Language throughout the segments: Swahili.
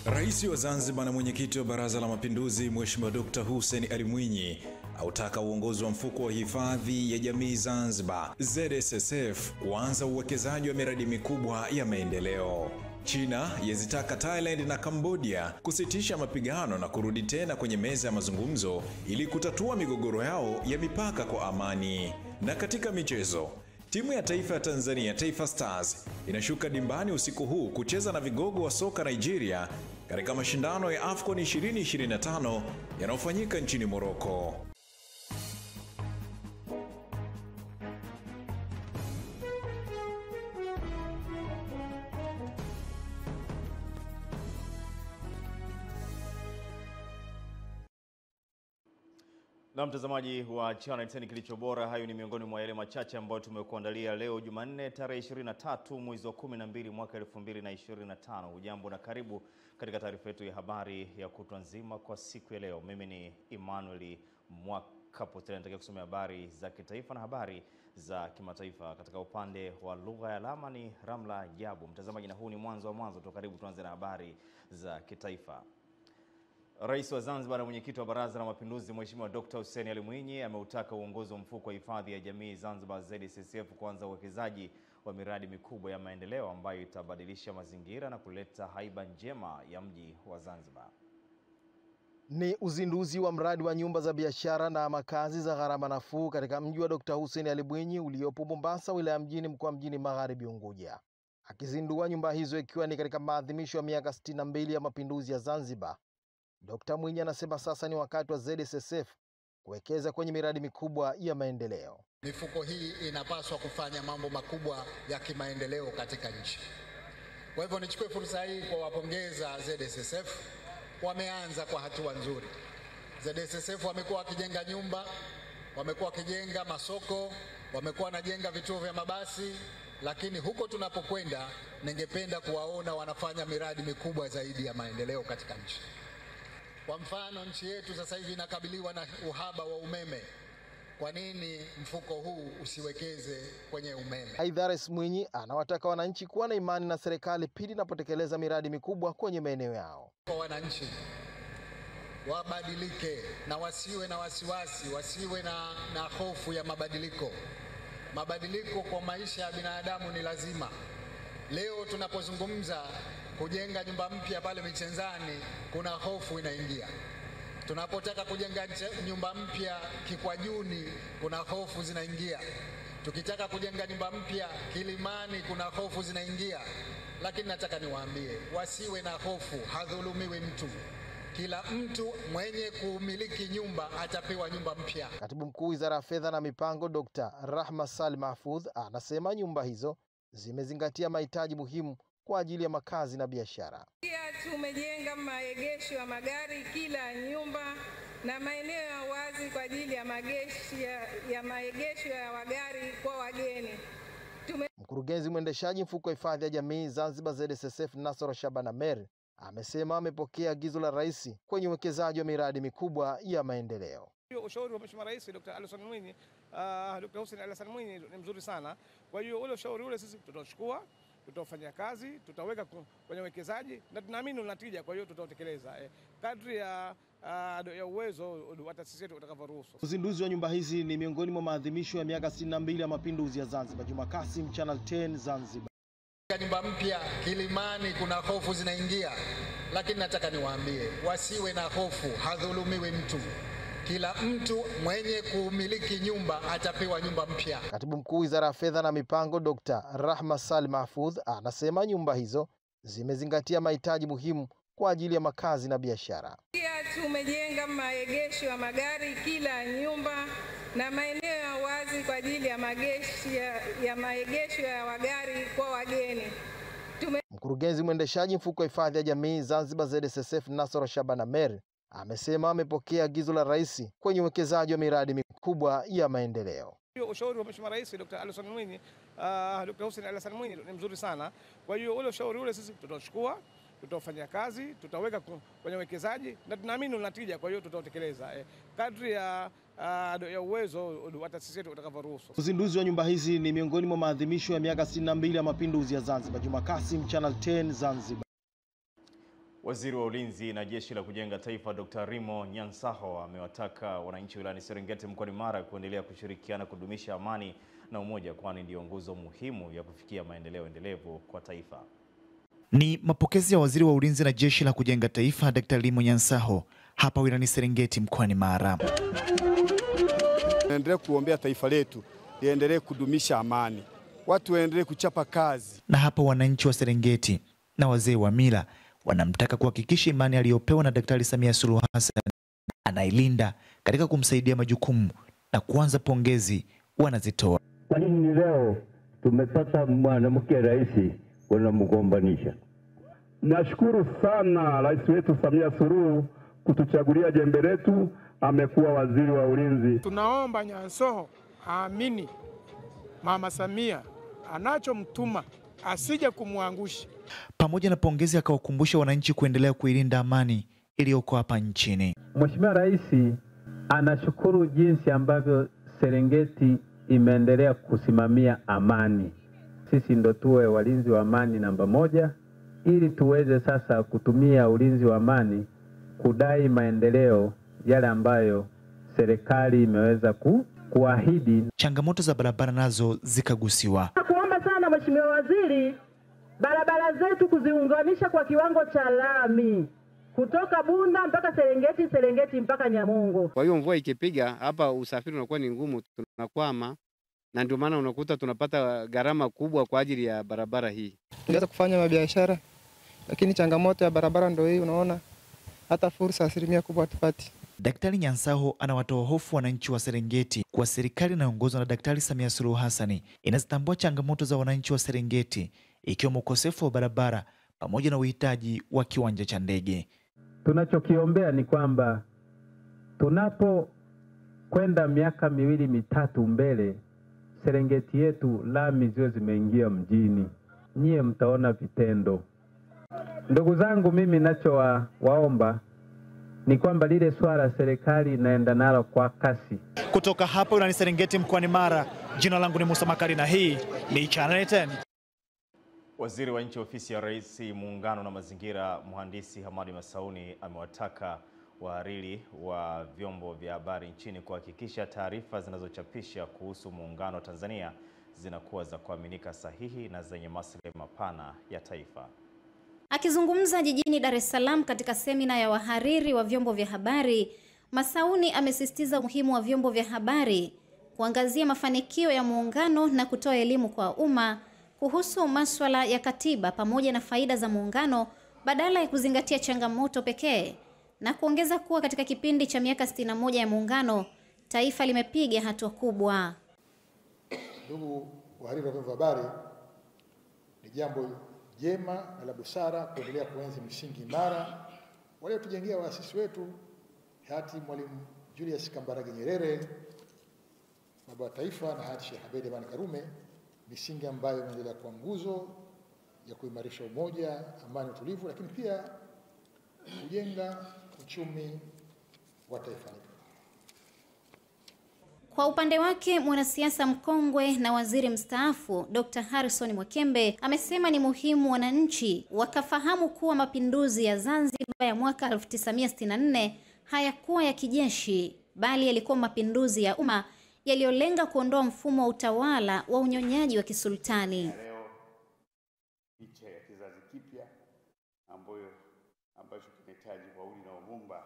Rais wa Zanzibar na mwenyekiti wa Baraza la Mapinduzi Mheshimiwa Dr. Hussein Ali Mwinyi autaka uongozi wa mfuko wa hifadhi ya jamii Zanzibar ZSSF kuanza uwekezaji wa miradi mikubwa ya maendeleo. China yazitaka Thailand na Cambodia kusitisha mapigano na kurudi tena kwenye meza ya mazungumzo ili kutatua migogoro yao ya mipaka kwa amani. Na katika michezo, timu ya taifa ya Tanzania Taifa Stars inashuka dimbani usiku huu kucheza na vigogo wa soka Nigeria katika mashindano ya AFCON 2025 yanayofanyika nchini Morocco. Na mtazamaji wa Channel 10 kilicho bora, hayo ni miongoni mwa yale machache ambayo tumekuandalia leo Jumanne tarehe 23 mwezi wa 12 mwaka 2025. Ujambo na karibu katika taarifa yetu ya habari ya kutwa nzima kwa siku ya leo. Mimi ni Emmanuel Mwakapo, natakia kusomea habari za kitaifa na habari za kimataifa. Katika upande wa lugha ya alama ni Ramla Jabu. Mtazamaji, na huu ni mwanzo wa mwanzo tu, karibu tuanze na habari za kitaifa. Rais wa Zanzibar na mwenyekiti wa Baraza la Mapinduzi Mheshimiwa Dr. Hussein Ali Mwinyi ameutaka uongozi wa mfuko wa hifadhi ya jamii Zanzibar ZSSF kuanza uwekezaji wa miradi mikubwa ya maendeleo ambayo itabadilisha mazingira na kuleta haiba njema ya mji wa Zanzibar. Ni uzinduzi wa mradi wa nyumba za biashara na makazi za gharama nafuu katika mji wa Dr. Hussein Ali Mwinyi uliopo Mombasa, wilaya Mjini, mkoa Mjini Magharibi Unguja. Akizindua nyumba hizo ikiwa ni katika maadhimisho ya miaka 62 ya mapinduzi ya Zanzibar, Dr. Mwinyi anasema sasa ni wakati wa ZSSF kuwekeza kwenye miradi mikubwa ya maendeleo. Mifuko hii inapaswa kufanya mambo makubwa ya kimaendeleo katika nchi. Kwa hivyo nichukue fursa hii kwa wapongeza ZSSF, wameanza kwa hatua nzuri. ZSSF wamekuwa wakijenga nyumba, wamekuwa wakijenga masoko, wamekuwa wanajenga vituo vya mabasi, lakini huko tunapokwenda ningependa kuwaona wanafanya miradi mikubwa zaidi ya maendeleo katika nchi. Kwa mfano, nchi yetu sasa hivi inakabiliwa na uhaba wa umeme. Kwa nini mfuko huu usiwekeze kwenye umeme? Aidha, Rais Mwinyi anawataka wananchi kuwa na imani na serikali pindi inapotekeleza miradi mikubwa kwenye maeneo yao. Kwa wananchi wabadilike na wasiwe na wasiwasi, wasiwe na hofu ya mabadiliko. Mabadiliko kwa maisha ya binadamu ni lazima. Leo tunapozungumza kujenga nyumba mpya pale Michenzani, kuna hofu inaingia. Tunapotaka kujenga nyumba mpya Kikwajuni, kuna hofu zinaingia. Tukitaka kujenga nyumba mpya Kilimani, kuna hofu zinaingia. Lakini nataka niwaambie, wasiwe na hofu, hadhulumiwi mtu. Kila mtu mwenye kumiliki nyumba atapewa nyumba mpya. Katibu Mkuu Wizara ya Fedha na Mipango Dr. Rahma Salim Mahfudh anasema nyumba hizo zimezingatia mahitaji muhimu kwa ajili ya makazi na biashara. Pia tumejenga maegesho ya magari kila nyumba na maeneo ya wazi kwa ajili ya maegesho ya magari kwa wageni. Mkurugenzi mwendeshaji mfuko wa hifadhi ya jamii Zanzibar ZSSF Nasoro Shaban Amer amesema amepokea agizo la rais kwenye uwekezaji wa miradi mikubwa ya maendeleo. Ushauri wa Mheshimiwa Rais Dr. Hussein Mwinyi, Dr. Hussein Ali Mwinyi ni mzuri sana. Kwa hiyo ule ushauri ule sisi tutachukua, tutafanya kazi, tutaweka kwenye uwekezaji na tunaamini unatija, kwa hiyo tutautekeleza kadri ya uwezo wa taasisi yetu utakavyoruhusu. Uzinduzi wa nyumba hizi ni miongoni mwa maadhimisho ya miaka 62 ya mapinduzi ya Zanzibar. Juma Kasim, Channel 10 Zanzibar. Nyumba mpya Kilimani, kuna hofu zinaingia, lakini nataka niwaambie, wasiwe na hofu, hadhulumiwi mtu. Kila mtu mwenye kumiliki nyumba atapewa nyumba mpya. Katibu Mkuu Wizara ya Fedha na Mipango Dr. Rahma Salim Mahfudh anasema nyumba hizo zimezingatia mahitaji muhimu kwa ajili ya makazi na biashara. Pia tumejenga maegesho ya magari kila nyumba na maeneo ya wazi kwa ajili ya maegesho ya magari kwa wageni. Mkurugenzi mwendeshaji mfuko wa hifadhi ya jamii Zanzibar ZSSF Nasoro Shaban Amer amesema amepokea agizo la rais kwenye uwekezaji wa miradi mikubwa ya maendeleo. Ushauri wa Mheshimiwa Rais Dr. Hussein Mwinyi, Dr. Hussein Ali Mwinyi ni mzuri sana. Kwa hiyo ule ushauri ule sisi tutachukua, tutafanya kazi, tutaweka kwenye uwekezaji na tunaamini unatija, kwa hiyo tutautekeleza kadri ya uwezo wa taasisi yetu utakavyoruhusu. Uzinduzi wa nyumba hizi ni miongoni mwa maadhimisho ya miaka 62 ya mapinduzi ya Zanzibar. Juma Kasim, Channel 10 Zanzibar. Waziri wa Ulinzi na Jeshi la Kujenga Taifa Dr. Rimo Nyansaho amewataka wananchi wilayani Serengeti mkoani Mara kuendelea kushirikiana kudumisha amani na umoja, kwani ndio nguzo muhimu ya kufikia maendeleo endelevu kwa taifa. Ni mapokezi ya Waziri wa Ulinzi na Jeshi la Kujenga Taifa Dr. Rimo Nyansaho hapa wilayani Serengeti mkoani Mara. Tuendelee kuombea taifa letu liendelee kudumisha amani. Watu waendelee kuchapa kazi. Na hapa wananchi wa Serengeti na wazee wa mila wanamtaka kuhakikisha imani aliyopewa na Daktari Samia Suluhu Hassan anailinda katika kumsaidia majukumu, na kuanza pongezi wanazitoa. Kwa nini leo tumepata mwanamke rais wanamgombanisha? Nashukuru sana Rais wetu Samia Suluhu kutuchagulia jembe letu, amekuwa waziri wa ulinzi. Tunaomba Nyansaho aamini Mama Samia anachomtuma, asije kumwangusha. Pamoja na pongezi akawakumbusha wananchi kuendelea kuilinda amani iliyoko hapa nchini. Mheshimiwa Rais anashukuru jinsi ambavyo Serengeti imeendelea kusimamia amani. Sisi ndo tuwe walinzi wa amani namba moja, ili tuweze sasa kutumia ulinzi wa amani kudai maendeleo yale ambayo serikali imeweza kuahidi. Changamoto za barabara nazo zikagusiwa. Kuomba sana Mheshimiwa Waziri, barabara zetu kuziunganisha kwa kiwango cha lami kutoka Bunda mpaka Serengeti, Serengeti mpaka Nyamongo. Kwa hiyo mvua ikipiga hapa usafiri unakuwa ni ngumu, tunakwama, na ndio maana unakuta tunapata gharama kubwa kwa ajili ya barabara hii. Tunaweza kufanya biashara, lakini changamoto ya barabara ndio hii, unaona hata fursa 100% hatupati. Daktari Nyansaho anawatoa hofu wananchi wa Serengeti kwa serikali inayoongozwa na Daktari Samia Suluhu Hassan inazitambua changamoto za wananchi wa Serengeti, ikiwemo ukosefu wa barabara pamoja na uhitaji wa kiwanja cha ndege. Tunachokiombea ni kwamba tunapokwenda miaka 2-3 mbele, Serengeti yetu lami ziwe zimeingia mjini. Nyie mtaona vitendo. Ndugu zangu, mimi ninachowaomba ni kwamba lile swala serikali inaenda nalo kwa kasi. Kutoka hapa wilayani Serengeti mkoani Mara, jina langu ni Musa Makari na hii ni Channel 10. Waziri wa Nchi Ofisi ya Rais, Muungano na Mazingira, Mhandisi Hamadi Masauni amewataka wahariri wa vyombo vya habari nchini kuhakikisha taarifa zinazochapisha kuhusu muungano wa Tanzania zinakuwa za kuaminika, sahihi na zenye maslahi mapana ya taifa. Akizungumza jijini Dar es Salaam katika semina ya wahariri wa vyombo vya habari, Masauni amesisitiza umuhimu wa vyombo vya habari kuangazia mafanikio ya muungano na kutoa elimu kwa umma kuhusu masuala ya katiba pamoja na faida za muungano badala ya kuzingatia changamoto pekee, na kuongeza kuwa katika kipindi cha miaka 61 ya muungano taifa limepiga hatua kubwa. Ndugu wahariri wa vyombo vya habari, ni jambo jema na la busara kuendelea kuenzi msingi imara waliotujengea waasisi wetu hayati Mwalimu Julius Kambarage Nyerere, baba wa taifa, na hayati Sheikh Abeid Amani Karume, misingi ambayo inaendelea kuwa nguzo ya kuimarisha umoja, amani, utulivu, lakini pia kujenga uchumi wa taifa letu. Kwa upande wake, mwanasiasa mkongwe na waziri mstaafu Dr. Harrison Mwakembe amesema ni muhimu wananchi wakafahamu kuwa mapinduzi ya Zanzibar ya mwaka 1964 hayakuwa ya kijeshi, bali yalikuwa mapinduzi ya umma yaliyolenga kuondoa mfumo wa utawala wa unyonyaji wa kisultani. Leo picha ya kizazi kipya ambacho kinahitaji wauli na wabumba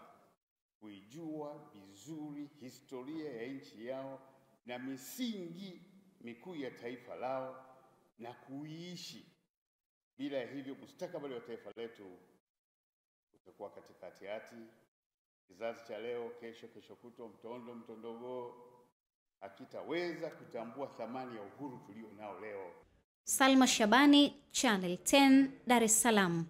kuijua vizuri historia ya nchi yao na misingi mikuu ya taifa lao na kuiishi. Bila hivyo mustakabali wa taifa letu utakuwa katika hatihati. Kizazi cha leo, kesho kutwa, mtondogoo hakitaweza kutambua thamani ya uhuru tulio nao leo. Salma Shabani, Channel 10, Dar es Salaam.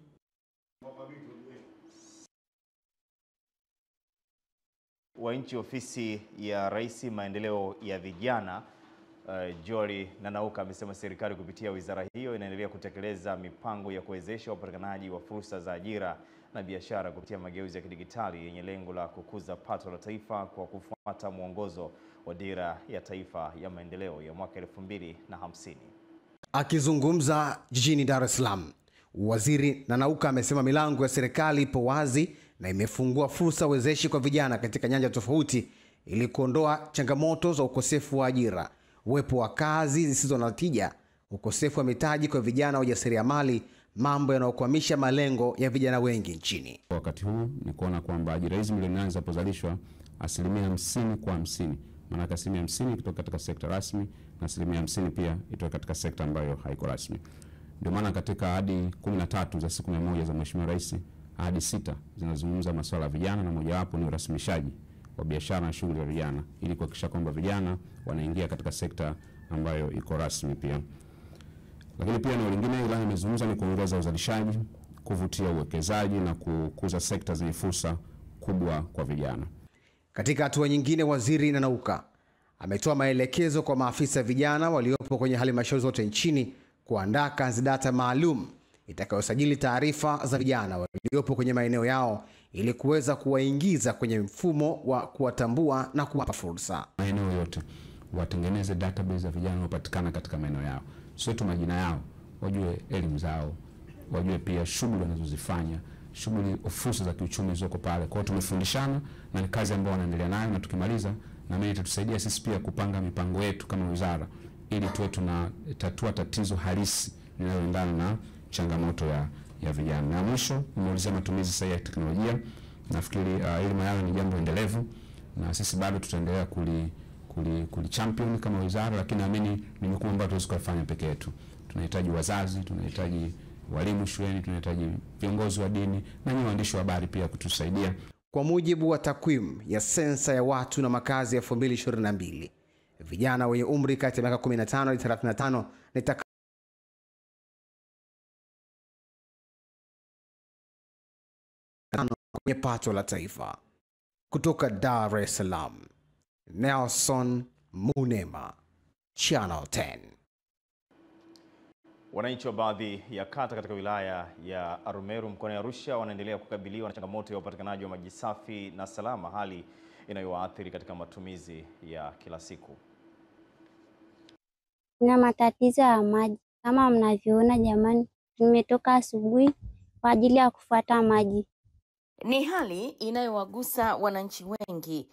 Wa Nchi Ofisi ya Rais, Maendeleo ya Vijana, Jory Nanauka amesema serikali kupitia wizara hiyo inaendelea kutekeleza mipango ya kuwezesha upatikanaji wa fursa za ajira na biashara kupitia mageuzi ya kidigitali yenye lengo la kukuza pato la taifa kwa kufuata mwongozo wa Dira ya Taifa ya Maendeleo ya mwaka 2050. Akizungumza jijini Dar es Salaam, Waziri Nanauka amesema milango ya serikali ipo wazi na imefungua fursa wezeshi kwa vijana katika nyanja tofauti ili kuondoa changamoto za ukosefu wa ajira, uwepo wa kazi zisizo na tija, ukosefu wa mitaji kwa vijana wajasiriamali, mambo yanayokwamisha malengo ya vijana wengi nchini. Wakati huu ni kuona kwamba ajira hizi milioni zinapozalishwa 50% kwa 50. Maana 50% kutoka katika sekta rasmi na 50% pia itoka katika sekta ambayo haiko rasmi. Ndio maana katika ahadi 13 za siku 100 za Mheshimiwa Rais, ahadi 6 zinazungumza masuala ya vijana na mojawapo ni urasimishaji wa biashara na shughuli ya vijana ili kuhakikisha kwamba vijana wanaingia katika sekta ambayo iko rasmi pia. Lakini pia na lingine ilani imezungumza ni kuongeza uzalishaji, kuvutia uwekezaji na kukuza sekta zenye fursa kubwa kwa vijana. Katika hatua nyingine, Waziri Nanauka ametoa maelekezo kwa maafisa vijana waliopo kwenye halmashauri zote nchini kuandaa kanzidata maalum itakayosajili taarifa za vijana waliopo kwenye maeneo yao ili kuweza kuwaingiza kwenye mfumo wa kuwatambua na kuwapa fursa. Maeneo yote watengeneze database za vijana wanaopatikana katika maeneo yao. Sio tu majina yao, wajue elimu zao, wajue pia shughuli wanazozifanya, shughuli fursa za kiuchumi zilizoko pale. Kwa hiyo tumefundishana na ni kazi ambayo wanaendelea nayo, na tukimaliza na mimi itatusaidia sisi pia kupanga mipango yetu kama wizara ili tuwe tunatatua tatizo halisi linaloendana na changamoto ya vijana. Na mwisho nimeulizia matumizi sahihi ya teknolojia. Nafikiri elimu yao ni jambo endelevu na sisi bado tutaendelea kuli champion kama wizara, lakini naamini ni jukumu ambalo tuwezi kufanya peke yetu. Tunahitaji wazazi, tunahitaji walimu shuleni, tunahitaji viongozi wa dini na nyinyi waandishi wa habari pia kutusaidia. Kwa mujibu wa takwimu ya sensa ya watu na makazi ya 2022, vijana wenye umri kati ya miaka 15 hadi 35 ni kwenye pato la taifa. Kutoka Dar es Salaam, Nelson Munema, Channel 10. Wananchi wa baadhi ya kata katika wilaya ya Arumeru mkoani Arusha wanaendelea kukabiliwa na changamoto ya upatikanaji wa maji safi na salama, hali inayowaathiri katika matumizi ya kila siku. Na matatizo ya maji kama mnavyoona jamani, nimetoka asubuhi kwa ajili ya kufuata maji. Ni hali inayowagusa wananchi wengi,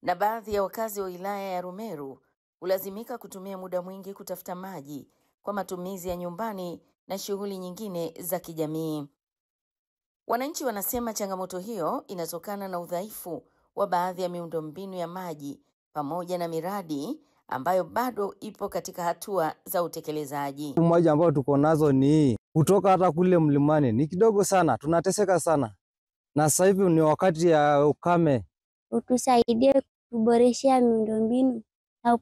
na baadhi ya wakazi wa wilaya ya Arumeru hulazimika kutumia muda mwingi kutafuta maji kwa matumizi ya nyumbani na shughuli nyingine za kijamii. Wananchi wanasema changamoto hiyo inatokana na udhaifu wa baadhi ya miundombinu ya maji pamoja na miradi ambayo bado ipo katika hatua za utekelezaji. Maji ambayo tuko nazo ni kutoka hata kule mlimani ni kidogo sana, tunateseka sana. Na sasa hivi ni wakati ya ukame. Utusaidie kuboresha miundombinu na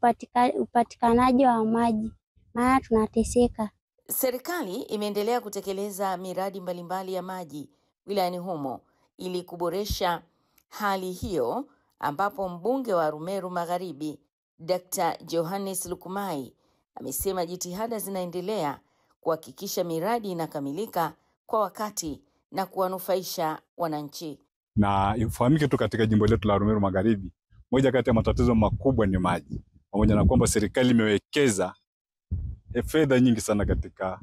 upatikanaji wa maji, maana tunateseka. Serikali imeendelea kutekeleza miradi mbalimbali ya maji wilayani humo ili kuboresha hali hiyo, ambapo mbunge wa Arumeru Magharibi Dr. Johannes Lukumai amesema jitihada zinaendelea kuhakikisha miradi inakamilika kwa wakati na kuwanufaisha wananchi. Na ifahamike tu katika jimbo letu la Arumeru Magharibi, moja kati ya matatizo makubwa ni maji. Pamoja na kwamba serikali imewekeza fedha nyingi sana katika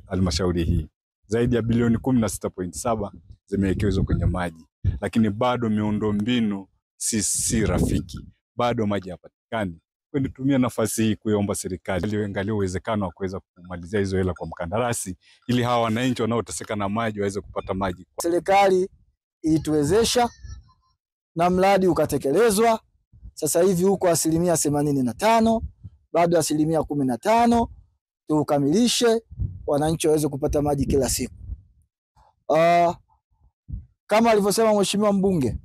halmashauri hii. Zaidi ya bilioni 16.7 zimewekezwa kwenye maji. Lakini bado miundombinu si rafiki. Bado maji hayapatikani. Kwa hiyo nitumia nafasi hii kuomba serikali iangalie uwezekano wa kuweza kumalizia hizo hela kwa mkandarasi ili hawa wananchi wanaoteseka na maji waweze kupata maji. Serikali ilituwezesha na mradi ukatekelezwa. Sasa hivi huko 85%, bado 15% tukamilishe wananchi waweze kupata maji kila siku. Kama alivyosema mheshimiwa mbunge,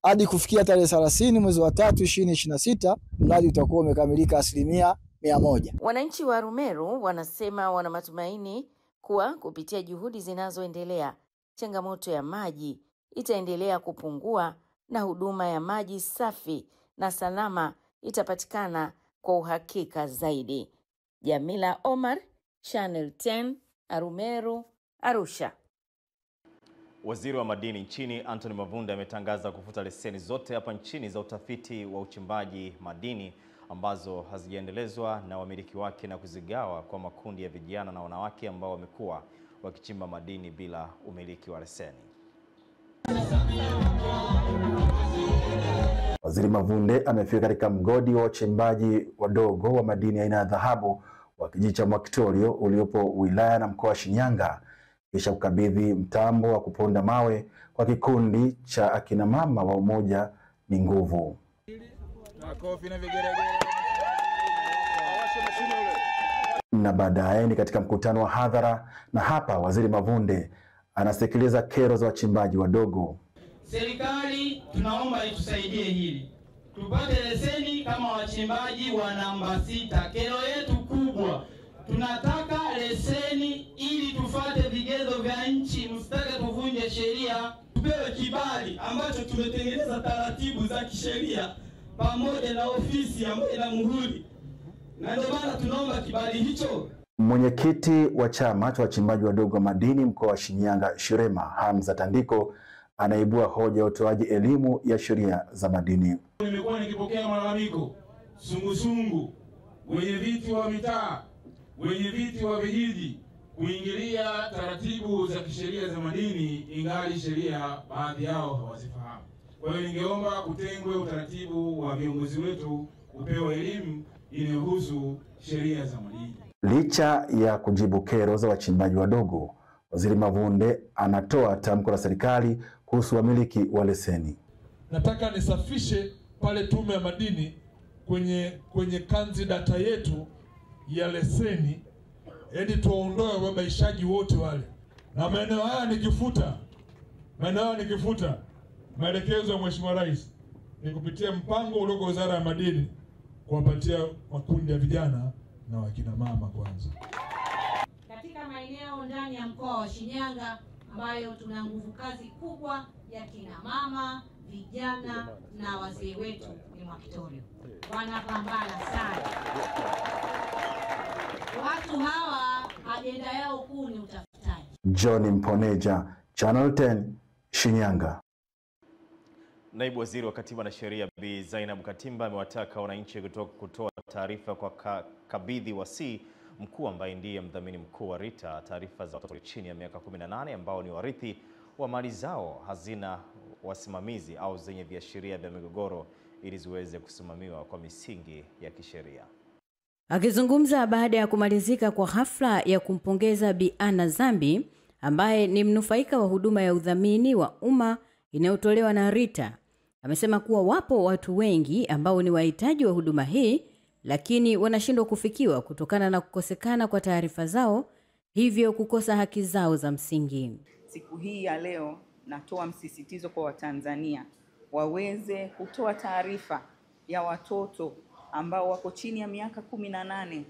hadi kufikia tarehe 30 mwezi wa 3 2026 mradi utakuwa umekamilika 100%. Wananchi wa Arumeru wanasema wana matumaini kuwa kupitia juhudi zinazoendelea, changamoto ya maji itaendelea kupungua na huduma ya maji safi na salama itapatikana kwa uhakika zaidi. Jamila Omar, Channel 10, Arumeru, Arusha. Waziri wa madini nchini Anthony Mavunde ametangaza kufuta leseni zote hapa nchini za utafiti wa uchimbaji madini ambazo hazijaendelezwa na wamiliki wake na kuzigawa kwa makundi ya vijana na wanawake ambao wamekuwa wakichimba madini bila umiliki wa leseni. Waziri Mavunde amefika katika mgodi wa wachimbaji wadogo wa madini aina ya dhahabu wa kijiji cha Mwakitorio uliopo wilaya na mkoa wa Shinyanga, kisha kukabidhi mtambo wa kuponda mawe kwa kikundi cha akina mama wa Umoja ni Nguvu. Na baadaye ni katika mkutano wa hadhara, na hapa Waziri Mavunde anasikiliza kero za wachimbaji wadogo. Serikali tunaomba itusaidie hili, tupate leseni kama wachimbaji wa namba 6. Kero yetu kubwa, tunataka leseni ili tufate vigezo vya nchi, msitake tuvunje sheria. Tupewe kibali ambacho tumetengeneza taratibu za kisheria pamoja na ofisi ambayo ina muhuri, na ndio maana tunaomba kibali hicho. Mwenyekiti wa chama cha wachimbaji wadogo wa madini mkoa wa Shinyanga, Shirema Hamza Tandiko, anaibua hoja ya utoaji elimu ya sheria za madini. Nimekuwa nikipokea malalamiko sungusungu, wenye viti wa mitaa, wenye viti wa vijiji kuingilia taratibu za kisheria za madini, ingali sheria baadhi yao hawazifahamu. Kwa hiyo ningeomba kutengwe utaratibu wa viongozi wetu upewe elimu inayohusu sheria za madini. Licha ya kujibu kero za wachimbaji wadogo, Waziri Mavunde anatoa tamko la serikali kuhusu wamiliki wa leseni. Nataka nisafishe pale Tume ya Madini kwenye kanzi data yetu ya leseni, ili tuondoe wabaishaji wote wale. Na maeneo haya nikifuta maelekezo ya Mheshimiwa Rais ni kupitia mpango ulioko Wizara ya Madini kuwapatia makundi ya vijana na wakina mama kwanza. Katika maeneo ndani ya mkoa wa Shinyanga ambayo tuna nguvu kazi kubwa ya kina mama, vijana na wazee wetu ni Mwakitorio. Wanapambana sana. Watu hawa ajenda yao kuu ni utafutaji. John Mponeja, Channel 10, Shinyanga. Naibu Waziri wa Katiba na Sheria Bi Zainab Katimba amewataka wananchi kutoa taarifa kwa kabidhi wasi mkuu ambaye ndiye mdhamini mkuu wa RITA taarifa za watoto chini ya miaka 18 ambao ni warithi wa mali zao, hazina wasimamizi au zenye viashiria vya migogoro ili ziweze kusimamiwa kwa misingi ya kisheria. Akizungumza baada ya kumalizika kwa hafla ya kumpongeza Bi Anna Zambi ambaye ni mnufaika wa huduma ya udhamini wa umma inayotolewa na RITA, amesema kuwa wapo watu wengi ambao ni wahitaji wa huduma hii lakini wanashindwa kufikiwa kutokana na kukosekana kwa taarifa zao, hivyo kukosa haki zao za msingi. Siku hii ya leo natoa msisitizo kwa Watanzania waweze kutoa taarifa ya watoto ambao wako chini ya miaka 18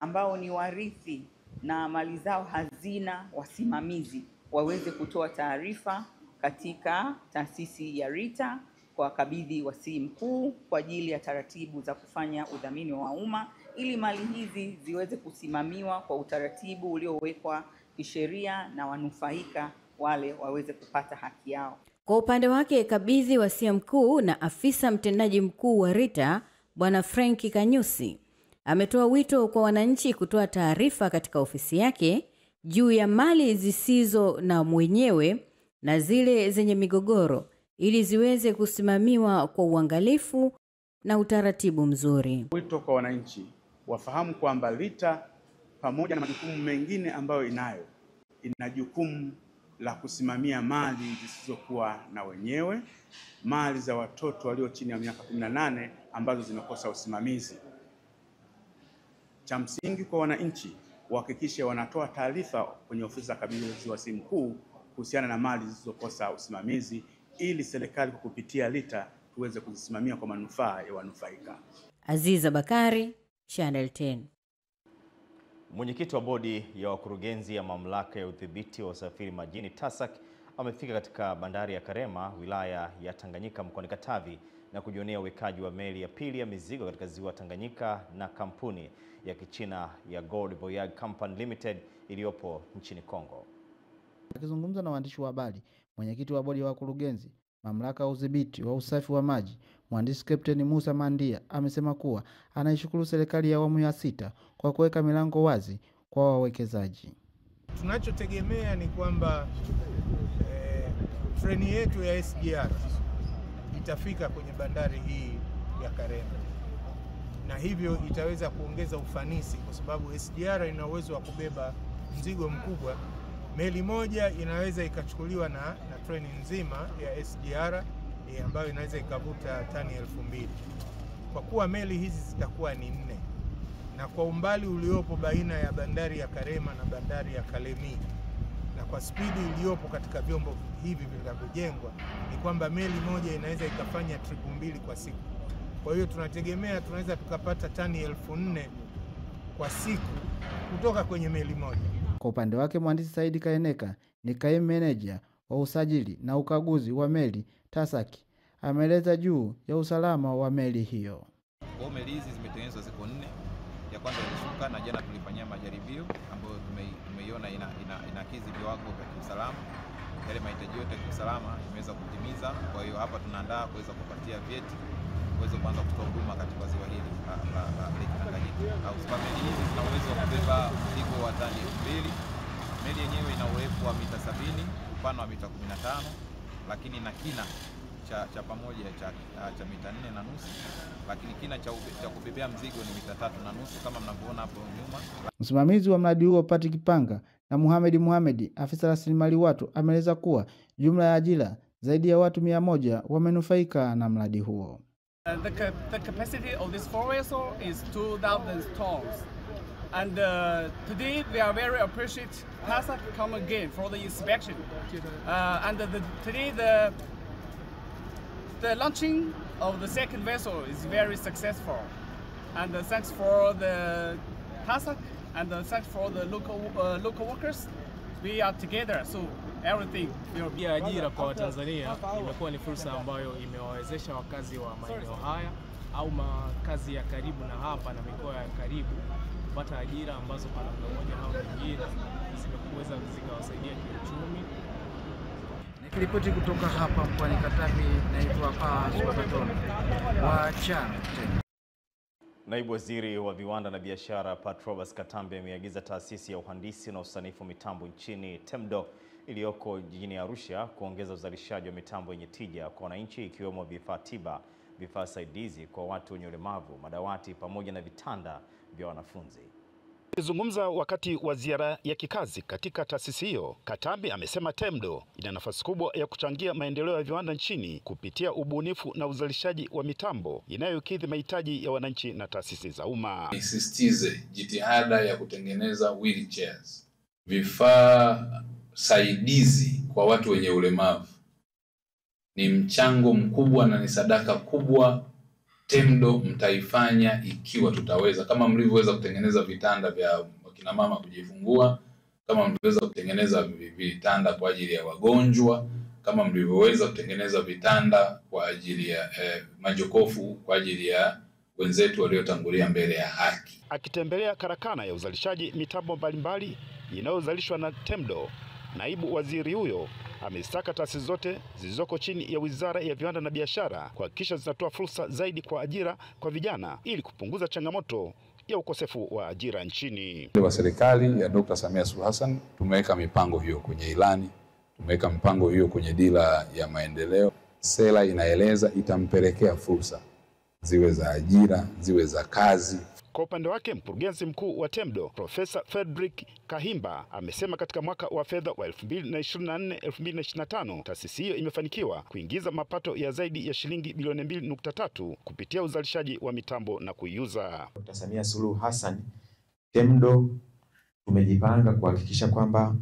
ambao ni warithi na mali zao hazina wasimamizi, waweze kutoa taarifa katika taasisi ya RITA kwa kabidhi wasii mkuu kwa ajili ya taratibu za kufanya udhamini wa umma, ili mali hizi ziweze kusimamiwa kwa utaratibu uliowekwa kisheria na wanufaika wale waweze kupata haki yao. Kwa upande wake, kabidhi wasii mkuu na afisa mtendaji mkuu wa RITA Bwana Frank Kanyusi ametoa wito kwa wananchi kutoa taarifa katika ofisi yake juu ya mali zisizo na mwenyewe na zile zenye migogoro ili ziweze kusimamiwa kwa uangalifu na utaratibu mzuri. Wito kwa wananchi wafahamu kwamba RITA pamoja na majukumu mengine ambayo ina jukumu la kusimamia mali zisizokuwa na wenyewe, mali za watoto walio chini ya miaka 18 ambazo zimekosa usimamizi. Cha msingi kwa wananchi wahakikishe wanatoa taarifa kwenye ofisi za kabidhi wasii mkuu kuhusiana na mali zisizokosa usimamizi, ili serikali kwa kupitia RITA tuweze kuzisimamia kwa manufaa ya wanufaika. Aziza Bakari, Channel 10. Mwenyekiti wa bodi ya wakurugenzi ya mamlaka ya udhibiti wa usafiri majini TASAC amefika katika bandari ya Karema, wilaya ya Tanganyika mkoani Katavi na kujionea uwekaji wa meli ya pili ya mizigo katika ziwa Tanganyika na kampuni ya Kichina ya Gold Voyage Company Limited iliyopo nchini Kongo. Akizungumza na waandishi wa habari, mwenyekiti wa bodi ya wakurugenzi mamlaka ya udhibiti wa usafi wa maji, mhandisi Kapteni Musa Mandia amesema kuwa anaishukuru serikali ya awamu ya 6 kwa kuweka milango wazi kwa wawekezaji. Tunachotegemea ni kwamba treni yetu ya SGR itafika kwenye bandari hii ya Karema, na hivyo itaweza kuongeza ufanisi, kwa sababu SGR ina uwezo wa kubeba mzigo mkubwa. Meli moja inaweza ikachukuliwa na treni nzima ya SGR ambayo inaweza ikavuta tani 2000. Kwa kuwa meli hizi zitakuwa ni 4, na kwa umbali uliopo baina ya bandari ya Karema na bandari ya Kalemie, na kwa spidi iliyopo katika vyombo hivi vinavyojengwa, ni kwamba meli moja inaweza ikafanya trip 2 kwa siku. Kwa hiyo tunategemea tunaweza tukapata tani 4000 kwa siku kutoka kwenye meli moja. Kwa upande wake mhandisi Saidi Kaeneka ni kaimu meneja wa usajili na ukaguzi wa meli TASAC ameeleza juu ya usalama wa meli hiyo. Kwa meli hizi zimetengenezwa ziko 4. Ya kwanza ilishuka na jana tulifanyia majaribio ambayo tumeiona inakidhi viwango vya kiusalama. Yale mahitaji yote ya kiusalama imeweza kutimiza. Kwa hiyo hapa tunaandaa kuweza kupatia vyeti kuweza kuanza kutoa huduma katika ziwa hili la Lake Tanganyika. Meli hizi zina uwezo wa kubeba mzigo wa tani 2000. Meli yenyewe ina urefu wa mita 70, upana wa mita 15, lakini na kina cha pamoja cha mita 4.5, lakini kina cha kubebea mzigo ni mita 3.5 kama mnavyoona hapo nyuma. Msimamizi wa mradi huo Patrick Panga na Muhammad, afisa rasilimali watu, ameeleza kuwa jumla ya ajira zaidi ya watu 100 wamenufaika na mradi huo. The capacity of this 4 vessel is 2,000 tons. And today we are very appreciative TASAC come again for the inspection. Today the launching of the second vessel is very successful. And thanks for the TASAC and thanks for the local workers. We are together, so everything. Pia ajira kwa Watanzania imekuwa ni fursa ambayo imewawezesha wakazi wa maeneo haya au makazi ya karibu na hapa na mikoa ya karibu kupata ajira ambazo kwa namna moja au nyingine zimeweza zikawasaidia kiuchumi. Nikiripoti kutoka hapa mkoani Katavi, naitwa Swatotoni wa Channel 10. Naibu Waziri wa Viwanda na Biashara Patrobas Katambe ameagiza taasisi ya uhandisi na usanifu mitambo nchini TEMDO iliyoko jijini Arusha kuongeza uzalishaji wa mitambo yenye tija kwa wananchi, ikiwemo vifaa tiba, vifaa saidizi kwa watu wenye ulemavu, madawati pamoja na vitanda vya wanafunzi. Akizungumza wakati wa ziara ya kikazi katika taasisi hiyo, Katambe amesema TEMDO ina nafasi kubwa ya kuchangia maendeleo ya viwanda nchini kupitia ubunifu na uzalishaji wa mitambo inayokidhi mahitaji ya wananchi na taasisi za umma. Nisisitize jitihada ya kutengeneza wheelchairs, vifaa saidizi kwa watu wenye ulemavu ni mchango mkubwa na ni sadaka kubwa TEMDO mtaifanya ikiwa tutaweza, kama mlivyoweza kutengeneza vitanda vya wakina mama kujifungua, kama mlivyoweza kutengeneza vitanda kwa ajili ya wagonjwa, kama mlivyoweza kutengeneza vitanda kwa ajili ya majokofu kwa ajili ya wenzetu waliotangulia mbele ya haki. Akitembelea karakana ya uzalishaji mitambo mbalimbali inayozalishwa na TEMDO, naibu waziri huyo amezitaka taasisi zote zilizoko chini ya Wizara ya Viwanda na Biashara kuhakikisha zinatoa fursa zaidi kwa ajira kwa vijana ili kupunguza changamoto ya ukosefu wa ajira nchini. Wa serikali ya Dr. Samia Suluhu Hassan tumeweka mipango hiyo kwenye ilani, tumeweka mipango hiyo kwenye dira ya maendeleo. Sera inaeleza itampelekea fursa, ziwe za ajira, ziwe za kazi. Kwa upande wake, mkurugenzi mkuu wa TEMDO Profesa Frederick Kahimba amesema katika mwaka wa fedha wa 2024-2025 taasisi hiyo imefanikiwa kuingiza mapato ya zaidi ya shilingi bilioni 2.3 kupitia uzalishaji wa mitambo na kuiuza. Dr. Samia Suluhu Hassan, TEMDO tumejipanga kuhakikisha kwamba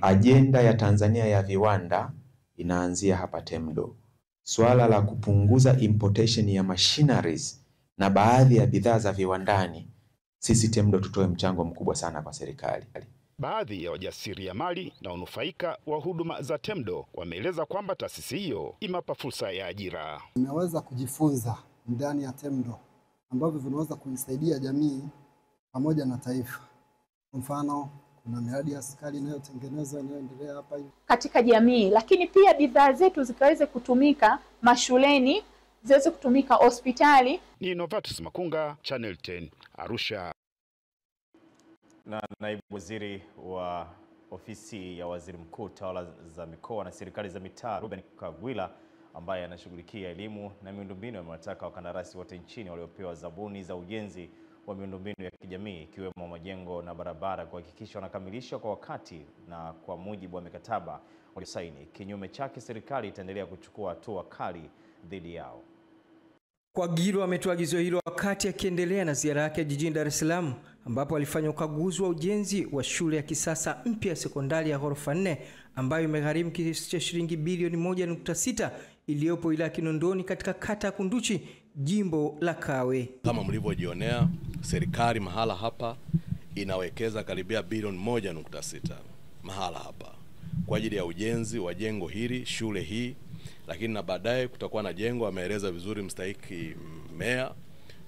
ajenda ya Tanzania ya viwanda inaanzia hapa TEMDO. Swala la kupunguza importation ya machineries na baadhi ya bidhaa za viwandani, sisi TEMDO tutoe mchango mkubwa sana kwa serikali. Baadhi ya wajasiriamali na wanufaika wa huduma za TEMDO wameeleza kwamba taasisi hiyo imewapa fursa ya ajira. Nimeweza kujifunza ndani ya TEMDO ambavyo vinaweza kuisaidia jamii pamoja na taifa. Mfano, kuna miradi ya serikali inayotengenezwa inayoendelea hapa hivi katika jamii, lakini pia bidhaa zetu zikaweze kutumika mashuleni, ziweze kutumika hospitali. Ni Novatus Makunga, Channel 10, Arusha. Na naibu waziri wa ofisi ya waziri mkuu, tawala za mikoa na serikali za mitaa, Ruben Kagwila, ambaye anashughulikia elimu na miundombinu, amewataka wakandarasi wote nchini waliopewa zabuni za ujenzi wa miundombinu ya kijamii ikiwemo majengo na barabara kuhakikisha wanakamilisha kwa wakati na kwa mujibu wa mikataba waliosaini. Kinyume chake, serikali itaendelea kuchukua hatua kali dhidi yao. Kwagilo ametoa agizo hilo wakati akiendelea na ziara yake jijini Dar es Salaam, ambapo alifanya ukaguzi wa ujenzi wa shule ya kisasa mpya ya sekondari ya ghorofa 4 ambayo imegharimu kiasi cha shilingi bilioni 1.6 iliyopo wilaya Kinondoni katika kata ya Kunduchi, jimbo la Kawe. Kama mlivyojionea, serikali mahala hapa inawekeza karibia bilioni 1.6 mahala hapa kwa ajili ya ujenzi wa jengo hili, shule hii, lakini na baadaye kutakuwa na jengo, ameeleza vizuri mstahiki meya,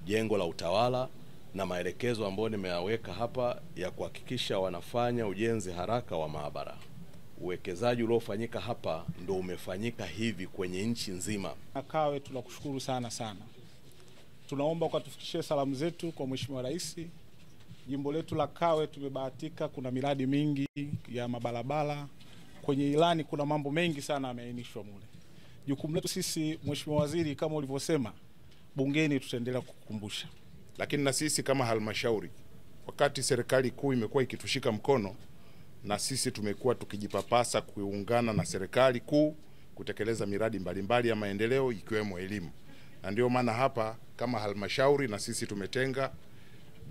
jengo la utawala na maelekezo ambayo nimeyaweka hapa ya kuhakikisha wanafanya ujenzi haraka wa maabara. Uwekezaji uliofanyika hapa ndio umefanyika hivi kwenye nchi nzima. Kawe tunakushukuru sana. Tunaomba ukatufikishie salamu zetu kwa Mheshimiwa Rais. Jimbo letu la Kawe tumebahatika, kuna miradi mingi ya mabarabara. Kwenye ilani kuna mambo mengi sana yameainishwa mule. Jukumu letu sisi, Mheshimiwa Waziri, kama ulivyosema, bungeni tutaendelea kukukumbusha. Lakini na sisi kama halmashauri, wakati serikali kuu imekuwa ikitushika mkono, na sisi tumekuwa tukijipapasa kuungana na serikali kuu kutekeleza miradi mbalimbali ya maendeleo ikiwemo elimu. Na ndio maana hapa kama halmashauri na sisi tumetenga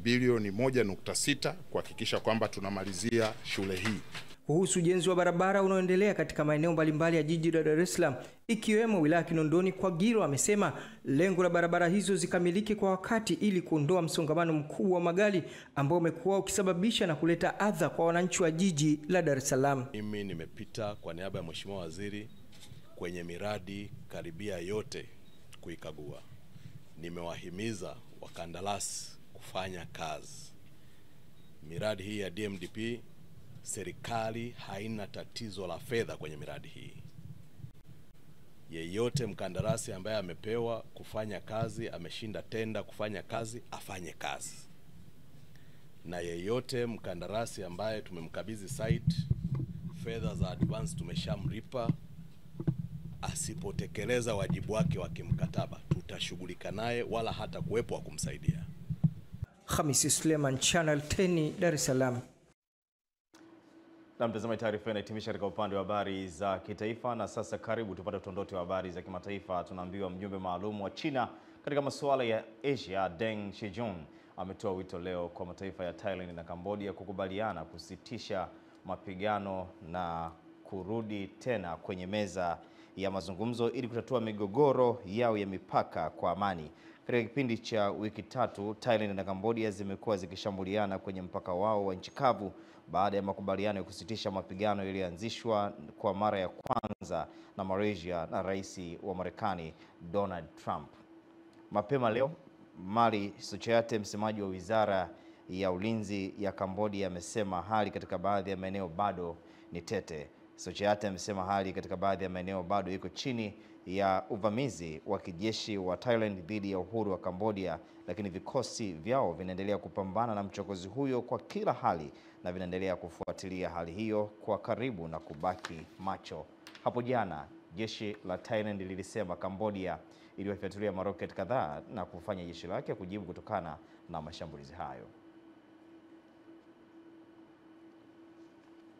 bilioni 1.6 kuhakikisha kwamba tunamalizia shule hii. Kuhusu ujenzi wa barabara unaoendelea katika maeneo mbalimbali ya jiji la Dar es Salaam ikiwemo wilaya Kinondoni, Kwagilo amesema lengo la barabara hizo zikamilike kwa wakati ili kuondoa msongamano mkubwa wa magari ambao umekuwa ukisababisha na kuleta adha kwa wananchi wa jiji la Dar es Salaam. Mimi nimepita kwa niaba ya Mheshimiwa Waziri kwenye miradi karibia yote kuikagua. Nimewahimiza wakandarasi kufanya kazi. Miradi hii ya DMDP, serikali haina tatizo la fedha kwenye miradi hii. Yeyote mkandarasi ambaye amepewa kufanya kazi, ameshinda tenda kufanya kazi, afanye kazi. Na yeyote mkandarasi ambaye tumemkabidhi site, fedha za advance tumeshamlipa, asipotekeleza wajibu wake wa kimkataba, tutashughulika naye wala hata kuwepo wa kumsaidia. Hamisi Suleiman, Channel 10, Dar es Salaam. Na mtazamaji, taarifa inahitimisha katika upande wa habari za kitaifa, na sasa karibu tupate utondote wa habari za kimataifa. Tunaambiwa mjumbe maalum wa China katika masuala ya Asia, Deng Xijun, ametoa wito leo kwa mataifa ya Thailand na Cambodia kukubaliana kusitisha mapigano na kurudi tena kwenye meza ya mazungumzo ili kutatua migogoro yao ya mipaka kwa amani. Katika kipindi cha wiki 3, Thailand na Cambodia zimekuwa zikishambuliana kwenye mpaka wao wa nchi kavu baada ya makubaliano ya kusitisha mapigano yaliyoanzishwa kwa mara ya kwanza na Malaysia na Rais wa Marekani Donald Trump. Mapema leo, Mali Suchayate, msemaji wa Wizara ya Ulinzi ya Cambodia, amesema hali katika baadhi ya maeneo bado ni tete. Suchayate amesema hali katika baadhi ya maeneo bado iko chini ya uvamizi wa kijeshi wa Thailand dhidi ya uhuru wa Cambodia, lakini vikosi vyao vinaendelea kupambana na mchokozi huyo kwa kila hali na vinaendelea kufuatilia hali hiyo kwa karibu na kubaki macho. Hapo jana, jeshi la Thailand lilisema Cambodia iliwafyatulia maroketi kadhaa na kufanya jeshi lake kujibu kutokana na mashambulizi hayo.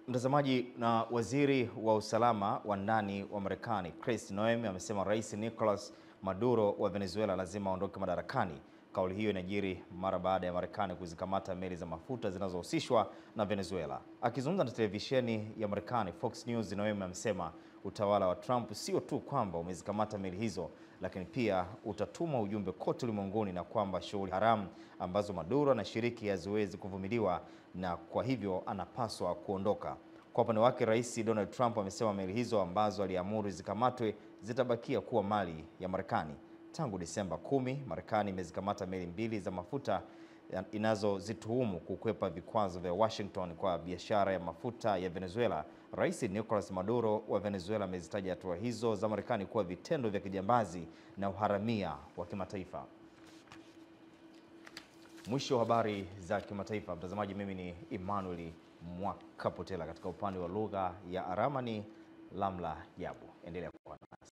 Mtazamaji, na waziri wa usalama wa ndani wa Marekani Chris Noem amesema Rais Nicolas Maduro wa Venezuela lazima aondoke madarakani. Kauli hiyo inajiri mara baada ya Marekani kuzikamata meli za mafuta zinazohusishwa na Venezuela. Akizungumza na televisheni ya Marekani Fox News, Noem amesema utawala wa Trump sio tu kwamba umezikamata meli hizo, lakini pia utatuma ujumbe kote ulimwenguni na kwamba shughuli haramu ambazo Maduro anashiriki haziwezi kuvumiliwa na kwa hivyo anapaswa kuondoka. Kwa upande wake, Rais Donald Trump amesema meli hizo ambazo aliamuru zikamatwe zitabakia kuwa mali ya Marekani. Tangu Disemba 10, Marekani imezikamata meli 2 za mafuta inazozituhumu kukwepa vikwazo vya Washington kwa biashara ya mafuta ya Venezuela. Rais Nicolas Maduro wa Venezuela amezitaja hatua hizo za Marekani kuwa vitendo vya kijambazi na uharamia wa kimataifa. Mwisho wa habari za kimataifa, mtazamaji. Mimi ni Emmanuel Mwakapotela, katika upande wa lugha ya alama ni Lamla Yabu. Endelea kuwa nasi.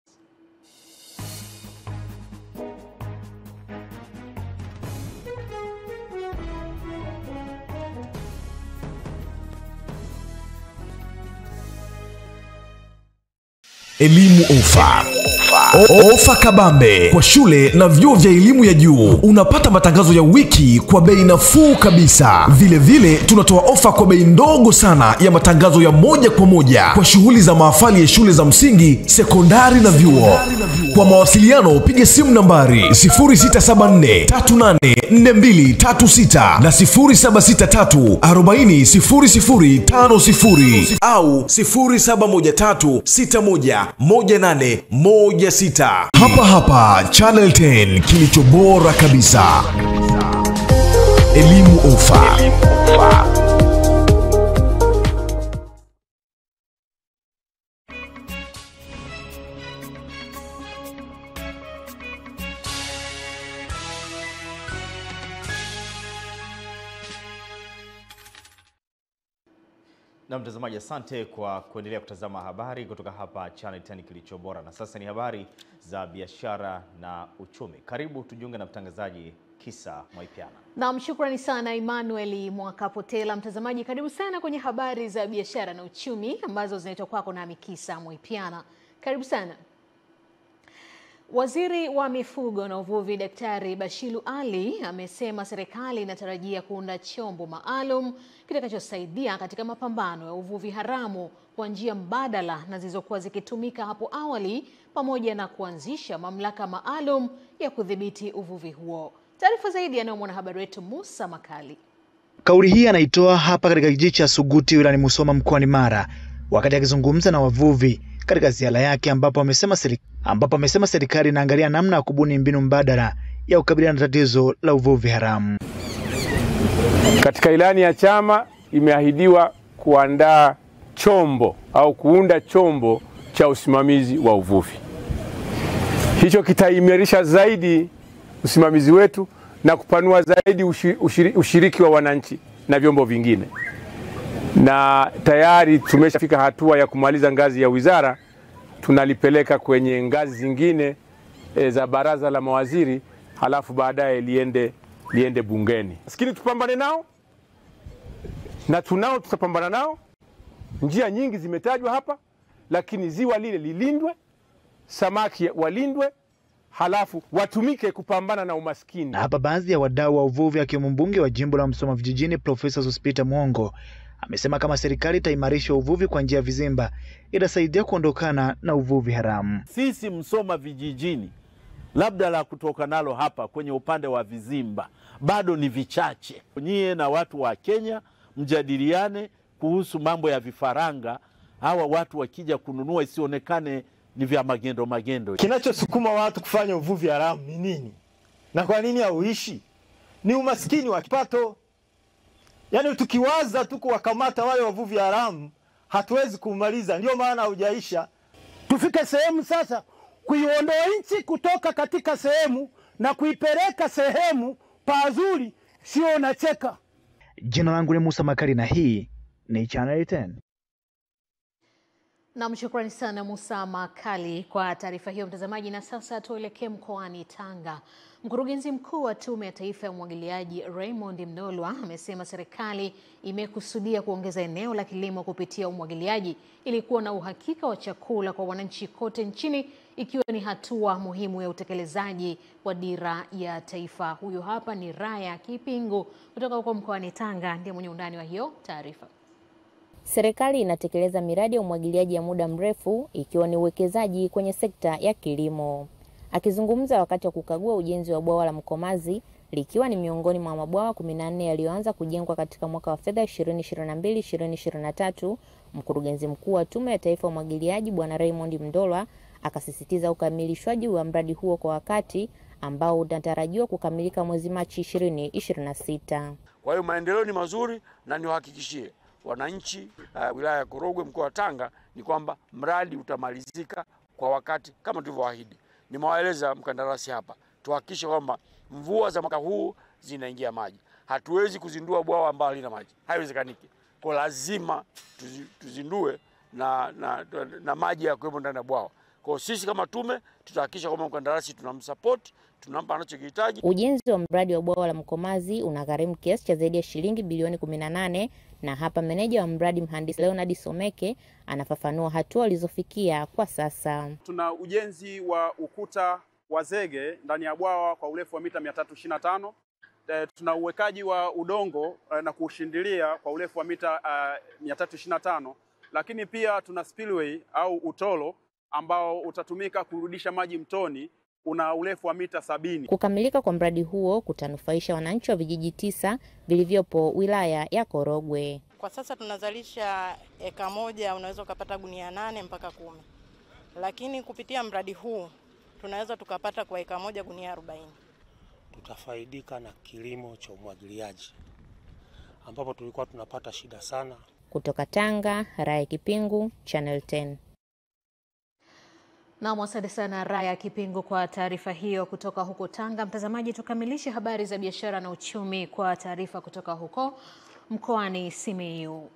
Elimu Ofa. Ofa kabambe kwa shule na vyuo vya elimu ya juu. Unapata matangazo ya wiki kwa bei nafuu kabisa. Vile vile tunatoa ofa kwa bei ndogo sana ya matangazo ya moja kwa moja kwa shughuli za mahafali ya shule za msingi, sekondari na vyuo. Kwa mawasiliano piga simu nambari 0674384236 na 0763400050 au 0713611816. Hapa Channel 10, kilicho bora kabisa. Elimu Ofa. Na mtazamaji, asante kwa kuendelea kutazama habari kutoka hapa Channel 10, kilicho bora. Na sasa ni habari za biashara na uchumi. Karibu tujiunge na mtangazaji Kisa Mwaipiana. Na shukrani sana Emmanuel Mwakapotela. Mtazamaji, karibu sana kwenye habari za biashara na uchumi ambazo zinaitwa kwako na Kisa Mwaipiana. Karibu sana. Waziri wa Mifugo na Uvuvi Daktari Bashiru Ali amesema serikali inatarajia kuunda chombo maalum kitakachosaidia katika mapambano ya uvuvi haramu kwa njia mbadala na zilizokuwa zikitumika hapo awali, pamoja na kuanzisha mamlaka maalum ya kudhibiti uvuvi huo. Taarifa zaidi anayo mwanahabari wetu Musa Makali. Kauli hii anaitoa hapa katika kijiji cha Suguti wilayani Musoma mkoani Mara wakati akizungumza na wavuvi katika ziara yake, ambapo amesema serikali inaangalia namna ya kubuni mbinu mbadala ya kukabiliana na tatizo la uvuvi haramu. Katika ilani ya chama imeahidiwa kuandaa chombo au kuunda chombo cha usimamizi wa uvuvi. Hicho kitaimarisha zaidi usimamizi wetu na kupanua zaidi ushiriki wa wananchi na vyombo vingine. Na tayari tumeshafika hatua ya kumaliza ngazi ya wizara, tunalipeleka kwenye ngazi zingine za baraza la mawaziri, halafu baadaye liende bungeni. Lakini tupambane nao, na tutapambana nao. Njia nyingi zimetajwa hapa, lakini ziwa lile lilindwe, samaki walindwe, halafu watumike kupambana na umaskini. Na hapa baadhi ya wadau wa uvuvi akiwemo mbunge wa jimbo la Musoma vijijini Profesa Sospita Mwongo amesema kama serikali itaimarisha uvuvi kwa njia ya vizimba itasaidia kuondokana na uvuvi haramu. Sisi Musoma vijijini, labda la kutoka nalo hapa kwenye upande wa vizimba bado ni vichache. Nyie na watu wa Kenya mjadiliane kuhusu mambo ya vifaranga. Hawa watu wakija kununua isionekane ni vya magendo. Kinachosukuma watu kufanya uvuvi haramu ni nini? Na kwa nini hauishi? Ni umaskini wa kipato. Yaani tukiwaza tu kuwakamata wale wavuvi haramu hatuwezi kumaliza, ndio maana haujaisha. Tufike sehemu sasa kuiondoa nchi kutoka katika sehemu na kuipeleka sehemu pazuri, sio unacheka. Jina langu ni Musa Makali na hii ni Channel 10. Na shukrani sana Musa Makali kwa taarifa hiyo mtazamaji. Na sasa tuelekee mkoani Tanga. Mkurugenzi mkuu wa Tume ya Taifa ya Umwagiliaji Raymond Mdolwa amesema serikali imekusudia kuongeza eneo la kilimo kupitia umwagiliaji ili kuwa na uhakika wa chakula kwa wananchi kote nchini, ikiwa ni hatua muhimu ya utekelezaji wa dira ya taifa. Huyo hapa ni Raya Kipingu kutoka huko mkoani Tanga, ndiye mwenye undani wa hiyo taarifa. Serikali inatekeleza miradi ya umwagiliaji ya muda mrefu ikiwa ni uwekezaji kwenye sekta ya kilimo. Akizungumza wakati wa kukagua ujenzi wa bwawa la Mkomazi likiwa ni miongoni mwa mabwawa 14 yaliyoanza kujengwa katika mwaka wa fedha 2022-2023, mkurugenzi mkuu wa Tume ya Taifa ya Umwagiliaji Bwana Raymond Mdolwa akasisitiza ukamilishwaji wa mradi huo kwa wakati, ambao unatarajiwa kukamilika mwezi Machi 2026. Kwa hiyo maendeleo ni mazuri, na niwahakikishie wananchi wilaya ya Korogwe mkoa wa Tanga ni kwamba mradi utamalizika kwa wakati kama tulivyoahidi. Nimewaeleza mkandarasi hapa, tuhakikishe kwamba mvua za mwaka huu zinaingia maji. Hatuwezi kuzindua bwawa ambalo halina maji, haiwezekaniki. Kwa lazima tuzindue na maji ya kuwepo ndani ya bwawa. Kwa sisi kama tume tutahakikisha kwamba mkandarasi tunamsupport, tunampa anachokihitaji. Ujenzi wa mradi wa bwawa la Mkomazi unagharimu kiasi cha zaidi ya shilingi bilioni 18, na hapa meneja wa mradi mhandisi Leonard Someke anafafanua hatua walizofikia kwa sasa. Tuna ujenzi wa ukuta wa zege ndani ya bwawa kwa urefu wa mita 325. Tuna uwekaji wa udongo na kushindilia kwa urefu wa mita 325, lakini pia tuna spillway au utolo ambao utatumika kurudisha maji mtoni, una urefu wa mita 70. Kukamilika kwa mradi huo kutanufaisha wananchi wa vijiji 9 vilivyopo wilaya ya Korogwe. Kwa sasa tunazalisha eka moja unaweza ukapata gunia 8 mpaka 10. Lakini kupitia mradi huu tunaweza tukapata kwa eka moja gunia 40. Tutafaidika na kilimo cha umwagiliaji ambapo tulikuwa tunapata shida sana. Kutoka Tanga, Raya Kipingu, Channel 10. Na asante sana Raya Kipingu kwa taarifa hiyo kutoka huko Tanga. Mtazamaji, tukamilishe habari za biashara na uchumi kwa taarifa kutoka huko mkoani Simiyu.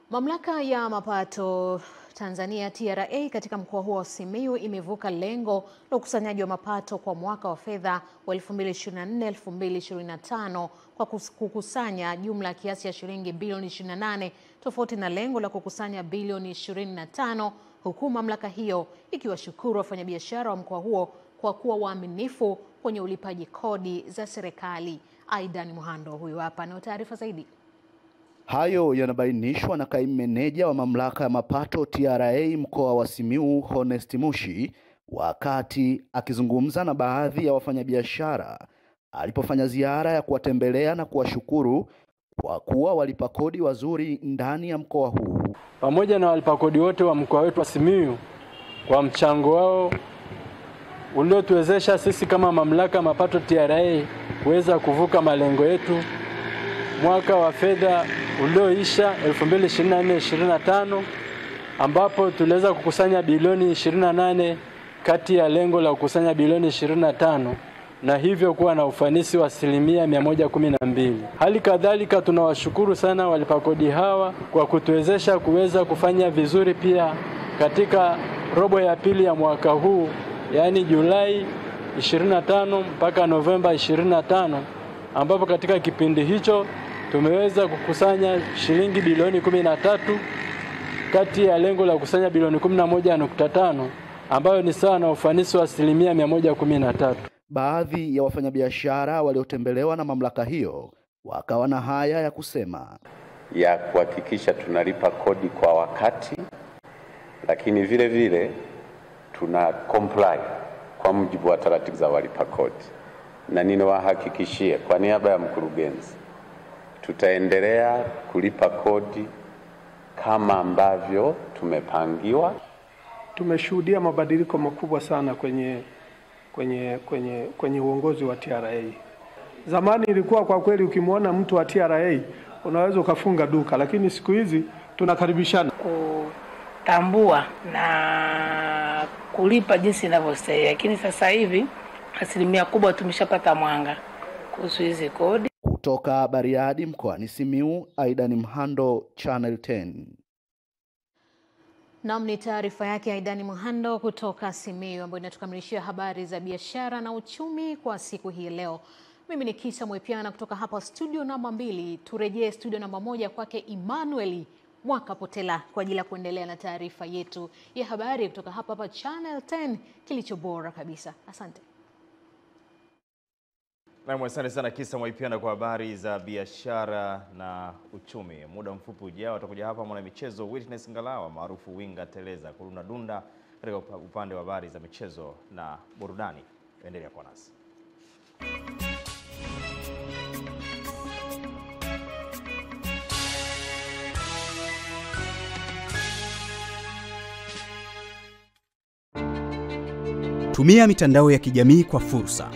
Mamlaka ya mapato Tanzania TRA katika mkoa huo wa Simiyu imevuka lengo la ukusanyaji wa mapato kwa mwaka wa fedha wa 2024-2025 kwa kukusanya jumla kiasi ya shilingi bilioni 28 tofauti na lengo la kukusanya bilioni 25, huku mamlaka hiyo ikiwashukuru wafanyabiashara wa mkoa huo kwa kuwa waaminifu kwenye ulipaji kodi za serikali. Aidan Muhando huyu hapa na taarifa zaidi. Hayo yanabainishwa na kaimu meneja wa mamlaka ya mapato TRA mkoa wa Simiyu, Honest Mushi, wakati akizungumza na baadhi ya wafanyabiashara alipofanya ziara ya kuwatembelea na kuwashukuru kwa kuwa walipa kodi wazuri ndani ya mkoa huu. Pamoja na walipa kodi wote wa mkoa wetu wa Simiyu kwa mchango wao uliotuwezesha sisi kama mamlaka ya mapato TRA kuweza kuvuka malengo yetu mwaka wa fedha ulioisha 2024-2025, ambapo tuliweza kukusanya bilioni 28 kati ya lengo la kukusanya bilioni 25, na hivyo kuwa na ufanisi wa 112%. Hali kadhalika tunawashukuru sana walipa kodi hawa kwa kutuwezesha kuweza kufanya vizuri pia katika robo ya pili ya mwaka huu, yaani Julai 25 mpaka Novemba 25, ambapo katika kipindi hicho tumeweza kukusanya shilingi bilioni 13 kati ya lengo la kukusanya bilioni 11.5, ambayo ni sawa na ufanisi wa 113%. Baadhi ya wafanyabiashara waliotembelewa na mamlaka hiyo wakawa na haya ya kusema: ya kuhakikisha tunalipa kodi kwa wakati, lakini vile vile tuna comply kwa mujibu wa taratibu za walipa kodi, na ninawahakikishie kwa niaba ya mkurugenzi tutaendelea kulipa kodi kama ambavyo tumepangiwa. Tumeshuhudia mabadiliko makubwa sana kwenye uongozi wa TRA. Zamani ilikuwa kwa kweli ukimwona mtu wa TRA unaweza ukafunga duka, lakini siku hizi tunakaribishana. Kutambua na kulipa jinsi inavyostahili, lakini sasa hivi asilimia kubwa tumeshapata mwanga kuhusu hizi kodi. Kutoka Bariadi mkoani Simiyu, Aidan Muhando, Channel 10. Naam, ni taarifa yake Aidan Muhando kutoka Simiyu ambayo inatukamilishia habari za biashara na uchumi kwa siku hii leo. Mimi ni Kisa Mwepiana kutoka hapa studio namba 2. Turejee studio namba 1 kwake Emmanuel Mwakapotela kwa ajili ya kuendelea na taarifa yetu ya habari kutoka hapa Channel 10, kilicho bora kabisa. Asante. Na asante sana Kisa Mwaipiana kwa habari za biashara na uchumi. Muda mfupi ujao atakuja hapa mwana michezo Witness Ngalawa maarufu Winga Teleza kuruna dunda katika upande wa habari za michezo na burudani. Endelea kwa nasi. Tumia mitandao ya kijamii kwa fursa.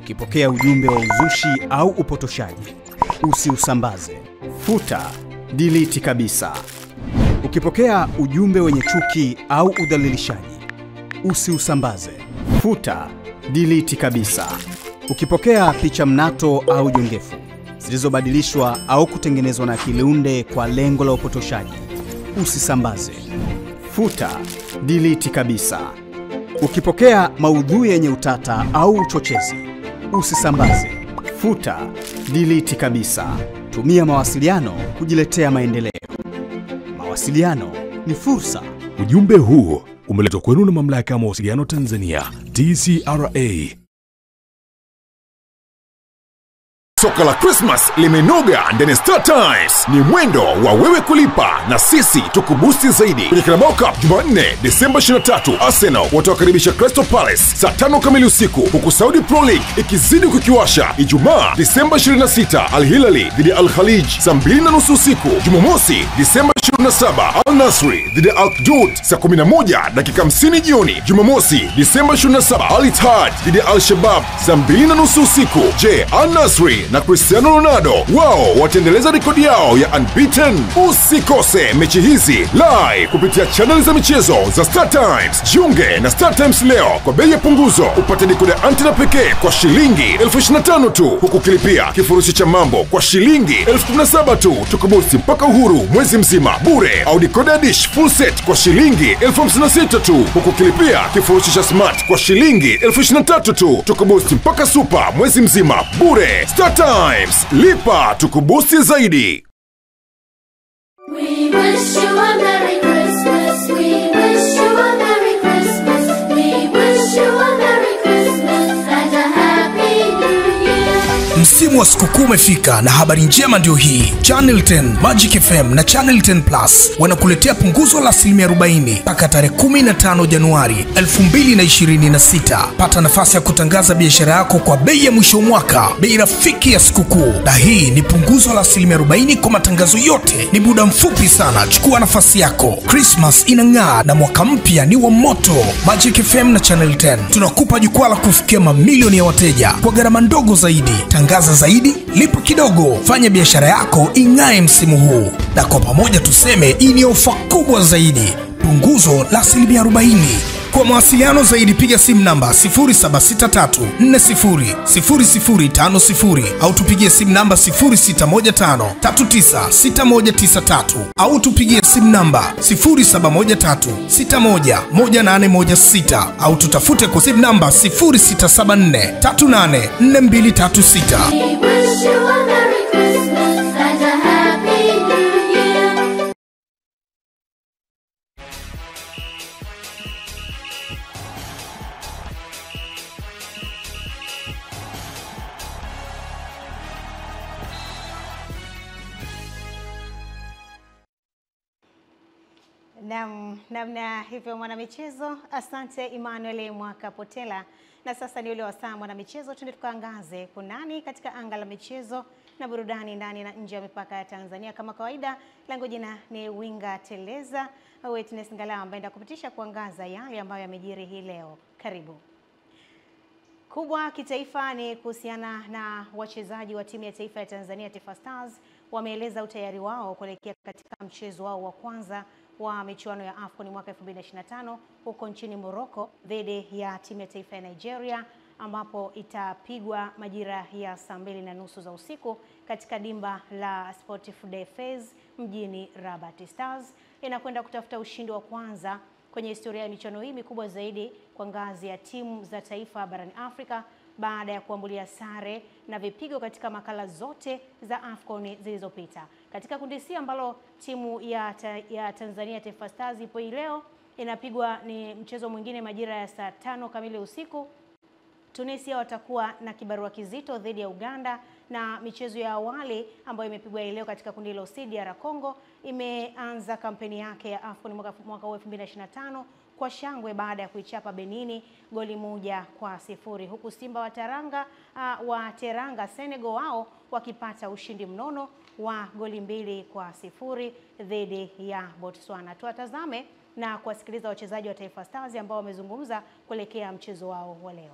Ukipokea ujumbe wa uzushi au upotoshaji, usiusambaze. Futa, delete kabisa. Ukipokea ujumbe wenye chuki au udhalilishaji, usiusambaze. Futa, delete kabisa. Ukipokea picha mnato au jongefu zilizobadilishwa au kutengenezwa na akili unde kwa lengo la upotoshaji, usisambaze. Futa, delete kabisa. Ukipokea maudhui yenye utata au uchochezi, usisambaze. Futa, delete kabisa. Tumia mawasiliano kujiletea maendeleo. Mawasiliano ni fursa. Ujumbe huu umeletwa kwenu na Mamlaka ya Mawasiliano Tanzania, TCRA. Soka la Christmas limenoga ndani ya Star Times. Ni mwendo wa wewe kulipa na sisi tukubusti zaidi. Kwenye Carabao Cup Jumanne Desemba 23, Arsenal watawakaribisha Crystal Palace saa 5 kamili usiku, huku Saudi Pro League ikizidi kukiwasha. Ijumaa Desemba 26, Al Hilali dhidi ya Al Khalij saa 2:30 usiku. Jumamosi Desemba 27, Al Nasri dhidi ya Al Qudud saa 11:50 jioni. Jumamosi Desemba 27, Al Ittihad dhidi ya Al Shabab saa 2:30 usiku. Je, Al Nasri na Cristiano Ronaldo wao wataendeleza rekodi yao ya unbeaten? Usikose mechi hizi live kupitia channel za michezo za Star Times. Jiunge na Star Times leo kwa bei ya punguzo, upate dekoda antena pekee kwa shilingi 25,000 tu, huku kilipia kifurushi cha mambo kwa shilingi 17,000 tu. Tukubusti mpaka uhuru mwezi mzima bure, au dekoda dish full set kwa shilingi 56,000 tu, huku kilipia kifurushi cha smart kwa shilingi 23,000 tu. Tukubusti mpaka super mwezi mzima bure. Star Times, lipa tukubusti zaidi. We wish you a Merry Christmas. We wish you a Merry Christmas. We wish you a Merry Christmas and a Happy New Year. Msimu wa sikukuu umefika na habari njema ndio hii. Channel 10, Magic FM na Channel 10 Plus wanakuletea punguzo la 40% mpaka tarehe 15 Januari 2026. Pata nafasi ya kutangaza biashara yako kwa bei ya mwisho mwaka, bei rafiki ya sikukuu. Na hii ni punguzo la 40% kwa matangazo yote. Ni muda mfupi sana, chukua nafasi yako. Christmas inang'aa na mwaka mpya ni wa moto. Magic FM na Channel 10 tunakupa jukwaa la kufikia mamilioni ya wateja kwa gharama ndogo zaidi. Tangaza zaidi, lipa kidogo, fanya biashara yako ing'ae msimu huu. Na kwa pamoja tuseme hii ni ofa kubwa zaidi, punguzo la 40%. Kwa mawasiliano zaidi piga simu namba 0763400050 au tupigie simu namba 0615396193 au tupigie simu namba 0713611816 au tutafute kwa simu namba 0674384236. We wish you a Merry Christmas and a Happy New Year. Namna hivyo mwanamichezo, asante Emmanuel Mwakapotela. Na sasa ni ule wasaa mwanamichezo, tuende tukaangaze kunani katika anga la michezo na burudani ndani na nje ya mipaka ya Tanzania. Kama kawaida, langu jina ni Winga Teleza, Witness Ngala ambaye ndakupitisha kuangaza yale ambayo yamejiri hii leo. Karibu. Kubwa kitaifa ni kuhusiana na wachezaji wa timu ya taifa ya Tanzania Taifa Stars wameeleza utayari wao kuelekea katika mchezo wao wa kwanza wa michuano ya AFCON mwaka 2025 huko nchini Morocco dhidi ya timu ya taifa ya Nigeria, ambapo itapigwa majira ya saa 2:30 za usiku katika dimba la Sportif de Fez mjini Rabat. Stars inakwenda kutafuta ushindi wa kwanza kwenye historia ya michuano hii mikubwa zaidi kwa ngazi ya timu za taifa barani Afrika baada ya kuambulia sare na vipigo katika makala zote za AFCON zilizopita. Katika kundi C ambalo timu ya Tanzania Taifa Stars ipo leo inapigwa ni mchezo mwingine majira ya saa 5 kamili usiku. Tunisia watakuwa na kibarua kizito dhidi ya Uganda, na michezo ya awali ambayo imepigwa leo katika kundi hilo C, DR Congo imeanza kampeni yake ya AFCON mwaka 2025 kwa shangwe baada ya kuichapa Benini goli 1-0, huku Simba wa Teranga Senegal wao wakipata ushindi mnono wa goli 2-0 dhidi ya Botswana. Tuwatazame na kuwasikiliza wachezaji wa Taifa Stars ambao wamezungumza kuelekea mchezo wao wa leo.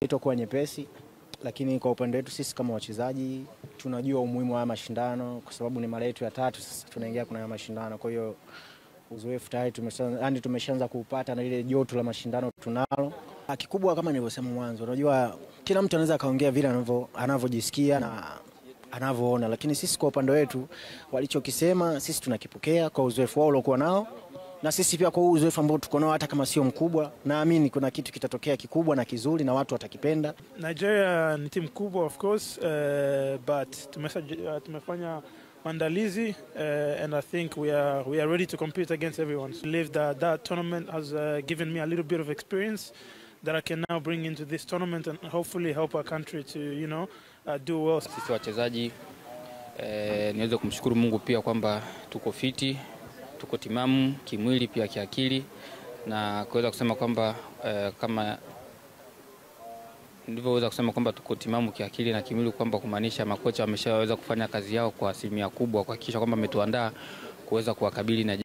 Itakuwa nyepesi lakini kwa upande wetu sisi kama wachezaji tunajua umuhimu wa mashindano kwa sababu ni mara yetu ya 3 sasa tunaingia kuna mashindano. Kwa hiyo uzoefu tayari tumeshaanza kuupata na ile joto la mashindano tunalo. Kikubwa kama nilivyosema mwanzo, unajua kila mtu anaweza kaongea vile anavyojisikia na anavyoona, lakini sisi kwa upande wetu walichokisema sisi tunakipokea kwa uzoefu wao uliokuwa nao, na sisi pia kwa uzoefu ambao tuko nao hata kama sio mkubwa, naamini kuna kitu kitatokea kikubwa na kizuri na watu watakipenda. Nigeria ni timu kubwa of course, but tumefanya maandalizi and I think we are ready to compete against everyone. I believe that tournament has given me a little bit of experience that I can now bring into this tournament and hopefully help our country to do well. Sisi wachezaji niweze kumshukuru Mungu pia kwamba tuko fiti, tuko timamu kimwili pia kiakili, na kuweza kusema kwamba kama nilivyoweza kusema kwamba tuko timamu kiakili na kimwili, kwamba kumaanisha makocha wameshaweza kufanya kazi yao kwa asilimia kubwa kuhakikisha kwamba wametuandaa kuweza kuwakabili na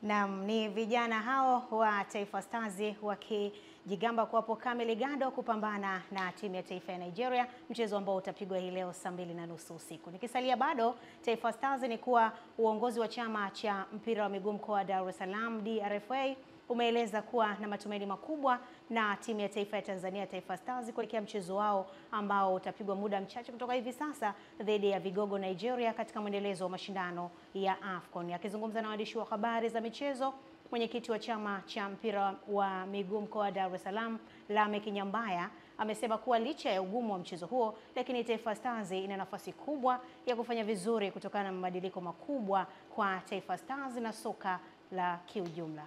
Naam, ni vijana hao wa Taifa Stars wakijigamba kuwapo kamili gado kupambana na timu ya taifa ya Nigeria, mchezo ambao utapigwa hii leo saa 2:30 usiku. Nikisalia bado Taifa Stars, ni kuwa uongozi wa chama cha mpira wa miguu mkoa wa Dar es Salaam DRFA umeeleza kuwa na matumaini makubwa na timu ya taifa ya Tanzania Taifa Stars kuelekea mchezo wao ambao utapigwa muda mchache kutoka hivi sasa dhidi ya vigogo Nigeria katika mwendelezo wa mashindano ya AFCON. Akizungumza na waandishi wa habari za michezo, mwenyekiti wa chama cha mpira wa miguu mkoa wa Dar es Salaam Lameck Nyambaya amesema kuwa licha ya ugumu wa mchezo huo, lakini Taifa Stars ina nafasi kubwa ya kufanya vizuri kutokana na mabadiliko makubwa kwa Taifa Stars na soka la kiujumla.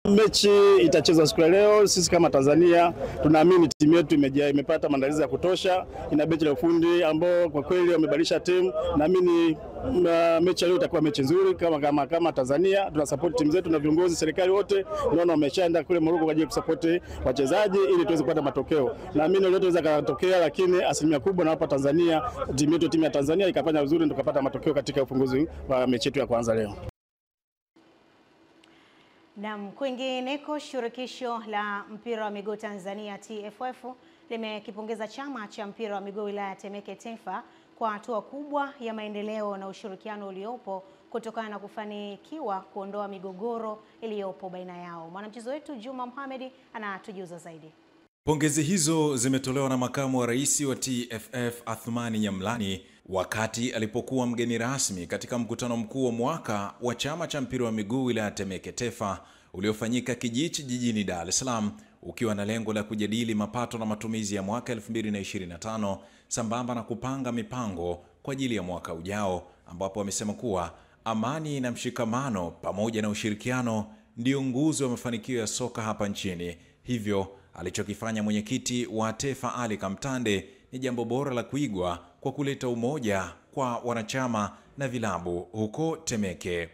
Mechi itachezwa siku ya leo. Sisi kama Tanzania tunaamini timu yetu imepata maandalizi ya kutosha. Ina benchi la ufundi ambao kwa kweli wamebadilisha timu. Naamini mechi leo itakuwa mechi nzuri. Kama Tanzania tunasupport timu zetu na viongozi serikali wote, naona wameshaenda kule Morocco kwa ajili ya kusupport wachezaji ili tuweze kupata matokeo. Naamini leo tunaweza kutokea, lakini asilimia kubwa na hapa Tanzania timu ya Tanzania ikafanya vizuri tukapata matokeo katika ufunguzi wa mechi yetu ya kwanza leo. Na kwingineko, shirikisho la mpira wa miguu Tanzania TFF limekipongeza chama cha mpira wa miguu wilaya Temeke TEFA kwa hatua kubwa ya maendeleo na ushirikiano uliopo kutokana na kufanikiwa kuondoa migogoro iliyopo baina yao. Mwanamchezo wetu Juma Mohamed anatujuza zaidi. Pongezi hizo zimetolewa na makamu wa rais wa TFF Athmani Nyamlani wakati alipokuwa mgeni rasmi katika mkutano mkuu wa mwaka wa chama cha mpira wa miguu wilaya Temeke TEFA uliofanyika Kijichi jijini Dar es Salaam, ukiwa na lengo la kujadili mapato na matumizi ya mwaka 2025 sambamba na kupanga mipango kwa ajili ya mwaka ujao, ambapo wamesema kuwa amani na mshikamano pamoja na ushirikiano ndio nguzo ya mafanikio ya soka hapa nchini. Hivyo alichokifanya mwenyekiti wa TEFA Ali Kamtande ni jambo bora la kuigwa kwa kuleta umoja kwa wanachama na vilabu huko Temeke.